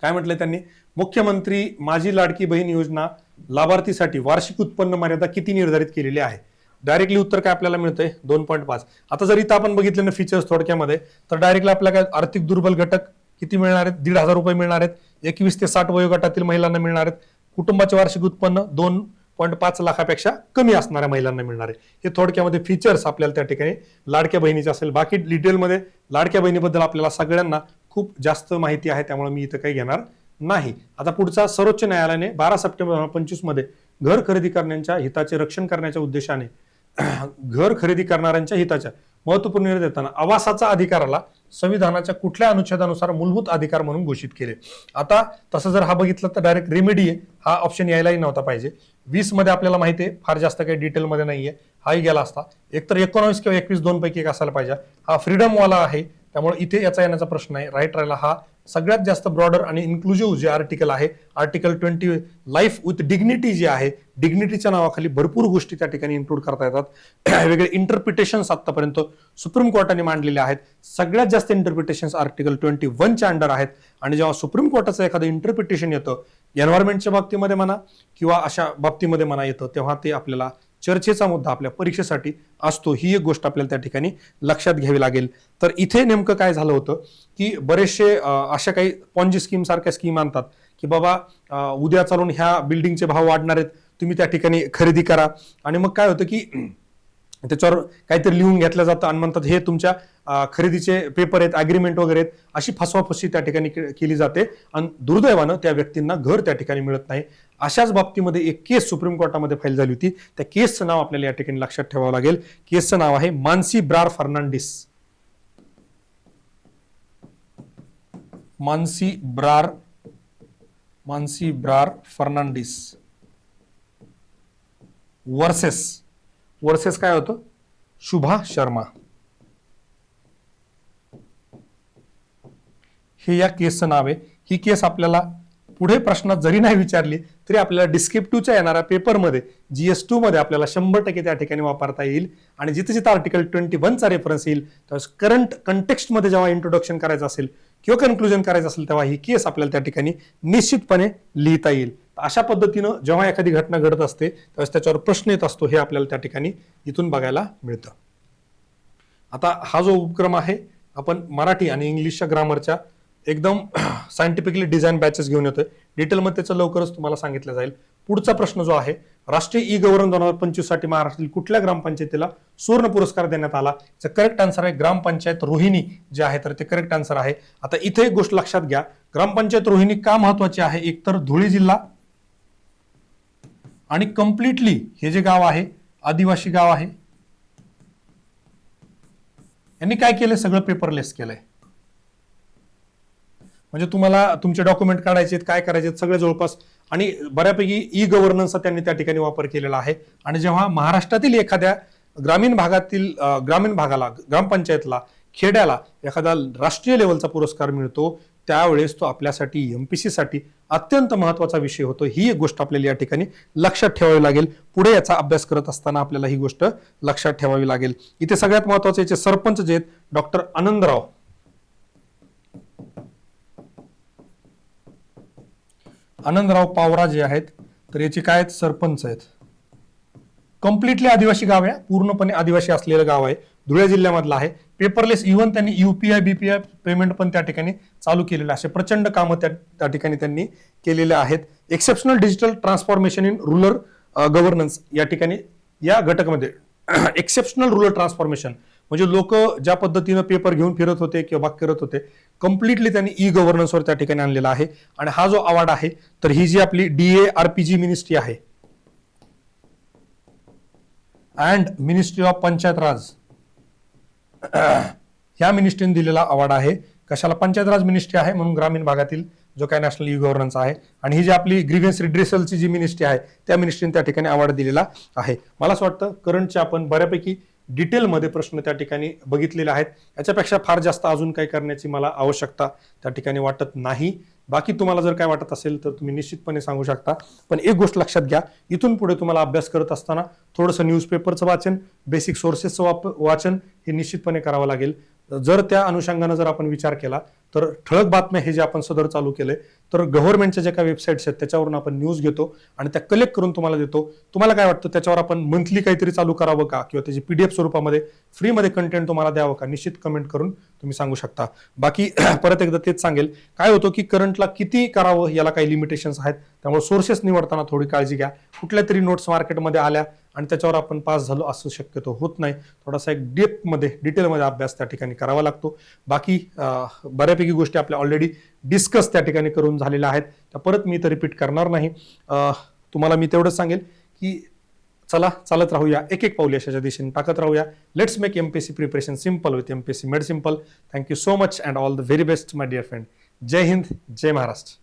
काय म्हटलंय त्यांनी, मुख्यमंत्री माझी लाडकी बहीण योजना लाभार्थीसाठी वार्षिक उत्पन्न मर्यादा किती निर्धारित केलेली आहे. डायरेक्टली उत्तर काय आपल्याला मिळतंय 2.5. आता जर इथं आपण बघितलं ना फीचर्स थोडक्यामध्ये, तर डायरेक्टली आपल्याला काय आर्थिक दुर्बल घटक किती मिळणार आहेत, 1,500 रुपये मिळणार आहेत. 21 ते 60 वयोगटातील महिलांना मिळणार आहेत. कुटुंबाचे वार्षिक उत्पन्न 2.5 लाखापेक्षा कमी असणाऱ्या महिलांना मिळणार आहे. हे थोडक्यामध्ये फीचर्स आपल्याला त्या ठिकाणी लाडक्या बहिणीचे असेल. बाकी डिटेलमध्ये लाडक्या बहिणीबद्दल आपल्याला सगळ्यांना खूप जास्त माहिती आहे, त्यामुळे मी इथं काही घेणार नाही. आता पुढचा सर्वोच्च न्यायालयाने 12 सप्टेंबर 2025 मध्ये घर खरेदी करण्याच्या हिताचे रक्षण करण्याच्या उद्देशाने घर खरेदी करणाऱ्यांच्या हिताच्या महत्वपूर्ण निर्णय देताना आवासाचा अधिकाराला संविधानाच्या कुठल्या अनुच्छेदानुसार मूलभूत अधिकार म्हणून घोषित केले. आता तसं जर हा बघितलं तर डायरेक्ट रेमेडी हा ऑप्शन यायलाही नव्हता पाहिजे. 20 मध्ये आपल्याला माहिती आहे फार जास्त काही डिटेलमध्ये नाहीये, हाही गेला असता. एकतर 19 किंवा 21 2पैकी एक असायला पाहिजे. हा फ्रीडम वाला आहे, त्यामुळे इथे याचा येण्याचा प्रश्न आहे. राईट राहिला हा सगळ्यात जास्त ब्रॉडर आणि इन्क्लुझिव्ह जे आर्टिकल आहे, आर्टिकल 20 लाईफ विथ डिग्निटी जे आहे, डिग्निटीच्या नावाखाली भरपूर गोष्टी त्या ठिकाणी इन्क्लूड करता येतात. वेगळे इंटरप्रिटेशन्स आतापर्यंत सुप्रीम कोर्टाने मांडलेले आहेत. सगळ्यात जास्त इंटरप्रिटेशन्स आर्टिकल 21च्या अंडर आहेत. आणि जेव्हा सुप्रीम कोर्टाचं एखादं इंटरप्रिटेशन येतं, एन्व्हायरमेंटच्या बाबतीमध्ये म्हणा किंवा अशा बाबतीमध्ये म्हणा येतं, तेव्हा ते आपल्याला चर्चेचा मुद्दा आपल्या परीक्षेसाठी असतो. ही एक गोष्ट आपल्याला त्या ठिकाणी लक्षात घ्यावी लागेल. तर इथे नेमकं काय झालं होतं की बरेचसे अशा काही पॉन्जी स्कीम सारख्या स्कीम आणतात की बाबा उद्या चालून ह्या बिल्डिंगचे भाव वाढणार आहेत, तुम्ही त्या ठिकाणी खरेदी करा. आणि मग काय होतं की त्याच्यावर काहीतरी लिहून घेतलं जातं आणि म्हणतात हे तुमच्या खरेदीचे पेपर आहेत, अग्रीमेंट वगैरे आहेत. अशी फसवाफसवी त्या ठिकाणी केली जाते आणि दुर्दैवानं त्या व्यक्तींना घर त्या ठिकाणी मिळत नाही. अशाच बाबतीमध्ये एक केस सुप्रीम कोर्टामध्ये फाईल झाली होती. त्या केसचं नाव आपल्याला या ठिकाणी लक्षात ठेवावं लागेल. केसचं नाव आहे मानसी ब्रार फर्नांडिस. मानसी ब्रार फर्नांडिस वर्सेस काय होतं, शुभा शर्मा. हे या केसचं नाव आहे. ही केस आपल्याला पुढे प्रश्नात जरी नाही विचारली तरी आपल्याला डिस्क्रिप्टिव्हच्या येणाऱ्या पेपरमध्ये GS2 मध्ये आपल्याला 100% त्या ठिकाणी वापरता येईल. आणि जिथे जिथे आर्टिकल 21चा रेफरन्स येईल त्यावेळेस करंट कंटेक्स्टमध्ये जेव्हा इंट्रोडक्शन करायचं असेल किंवा कन्क्लुजन करायचं असेल तेव्हा ही केस आपल्याला त्या ठिकाणी निश्चितपणे लिहिता येईल. अशा पद्धतीनं जेव्हा एखादी घटना घडत असते त्यावेळेस त्याच्यावर प्रश्न येत असतो, हे आपल्याला त्या ठिकाणी इथून बघायला मिळतं. आता हा जो उपक्रम आहे आपण मराठी आणि इंग्लिशच्या ग्रामरच्या एकदम सायंटिफिकली डिझाईन बॅचेस घेऊन येतोय. डिटेलमध्ये त्याचं लवकरच तुम्हाला सांगितलं जाईल. पुढचा प्रश्न जो आहे, राष्ट्रीय ई गव्हर्नन्स 2025 साठी महाराष्ट्रातील कुठल्या ग्रामपंचायतीला सुवर्ण पुरस्कार देण्यात आला? करेक्ट आन्सर आहे ग्रामपंचायत रोहिणी जे आहे, तर ते करेक्ट आन्सर आहे. आता इथे एक गोष्ट लक्षात घ्या, ग्रामपंचायत रोहिणी का महत्वाची आहे? एकतर धुळे जिल्हा आणि कम्प्लिटली हे जे गाव आहे आदिवासी गाव आहे, यांनी काय केलंय? सगळं पेपरलेस केलंय. म्हणजे तुम्हाला तुमचे डॉक्युमेंट काढायचे काय करायचे सगळे जवळपास, आणि बऱ्यापैकी ई गव्हर्नन्सचा त्यांनी त्या ठिकाणी वापर केलेला आहे. आणि जेव्हा महाराष्ट्रातील एखाद्या ग्रामीण भागाला, ग्रामपंचायतला, खेड्याला एखादा राष्ट्रीय लेवलचा पुरस्कार मिळतो, त्यावेळेस तो आपल्यासाठी एमपीसी साठी अत्यंत महत्वाचा विषय होतो. ही एक गोष्ट आपल्याला या ठिकाणी लक्षात ठेवावी लागेल. पुढे याचा अभ्यास करत असताना आपल्याला ही गोष्ट लक्षात ठेवावी लागेल. इथे सगळ्यात महत्वाचे याचे सरपंच जे आहेत डॉक्टर आनंदराव पावरा जे आहेत, तर याचे काय आहेत? सरपंच आहेत. कम्प्लिटली आदिवासी गाव आहे, पूर्णपणे आदिवासी असलेलं गाव आहे, धुळे जिल्ह्यामधलं आहे. पेपरलेस, इव्हन त्यांनी युपीआय बीपीआय पेमेंट पण त्या ठिकाणी चालू केलेलं, असे प्रचंड कामं त्या ठिकाणी त्यांनी केलेले आहेत. Exceptional digital transformation in rural governance या ठिकाणी या घटकामध्ये एक्सेप्शनल रूरल ट्रान्सफॉर्मेशन म्हणजे लोक ज्या पद्धतीनं पेपर घेऊन फिरत होते किंवा बाक करत होते, कम्प्लिटली त्यांनी ई गव्हर्नन्सवर त्या ठिकाणी आणलेला आहे. आणि हा जो अवॉर्ड आहे, तर ही जी आपली DARPG मिनिस्ट्री आहे अँड मिनिस्ट्री ऑफ पंचायत राज, ह्या मिनिस्ट्रीने दिलेला अवॉर्ड आहे. कशाला? पंचायत राज मिनिस्ट्री आहे म्हणून ग्रामीण भागातील जो काय नॅशनल ई गव्हर्नन्स आहे. आणि ही जी आपली ग्रीव्हन्स रिड्रेसलची जी मिनिस्ट्री आहे, त्या मिनिस्ट्रीने त्या ठिकाणी अवॉर्ड दिलेला आहे. मला असं वाटतं करंटचे आपण बऱ्यापैकी डिटेलमध्ये प्रश्न त्या ठिकाणी बघितलेले आहेत. याच्यापेक्षा फार जास्त अजून काही करण्याची मला आवश्यकता त्या ठिकाणी वाटत नाही. बाकी तुम्हाला जर काय वाटत असेल तर तुम्ही निश्चितपणे सांगू शकता. पण एक गोष्ट लक्षात घ्या, इथून पुढे तुम्हाला अभ्यास करत असताना थोडंसं न्यूजपेपरचं वाचन, बेसिक सोर्सेसचं वाचन हे निश्चितपणे करावं लागेल. जर त्या अनुषंगाने जर आपण विचार केला तर ठळक बातम्या हे जे आपण सदर चालू केले, तर गव्हर्नमेंटच्या ज्या काही वेबसाईट्स आहेत त्याच्यावरून आपण न्यूज घेतो आणि त्या कलेक्ट करून तुम्हाला देतो. तुम्हाला काय वाटतं त्याच्यावर आपण मंथली काहीतरी चालू करावं का, किंवा त्याची PDF स्वरूपामध्ये फ्रीमध्ये कंटेंट तुम्हाला द्यावं का? निश्चित कमेंट करून तुम्ही सांगू शकता. बाकी परत एकदा तेच सांगेल, काय होतं की करंटला किती करावं याला काही लिमिटेशन्स आहेत, त्यामुळे सोर्सेस निवडताना थोडी काळजी घ्या. कुठल्या तरी नोट्स मार्केटमध्ये आल्या आणि त्याच्यावर आपण पास झालो असं शक्यतो होत नाही. थोडासा एक डिटेलमध्ये अभ्यास त्या ठिकाणी करावा लागतो. बाकी बऱ्यापैकी गोष्टी आपल्या ऑलरेडी डिस्कस त्या ठिकाणी करून झालेल्या आहेत, त्या परत मी तर रिपीट करणार नाही. तुम्हाला मी तेवढंच सांगेल की चला चालत राहूया, एक एक पाऊल यशाच्या दिशेने टाकत राहूया. Let's make MPSC preparation simple with MPSC made simple. Thank you so much and all the very best my dear friend. जय हिंद, जय महाराष्ट्र.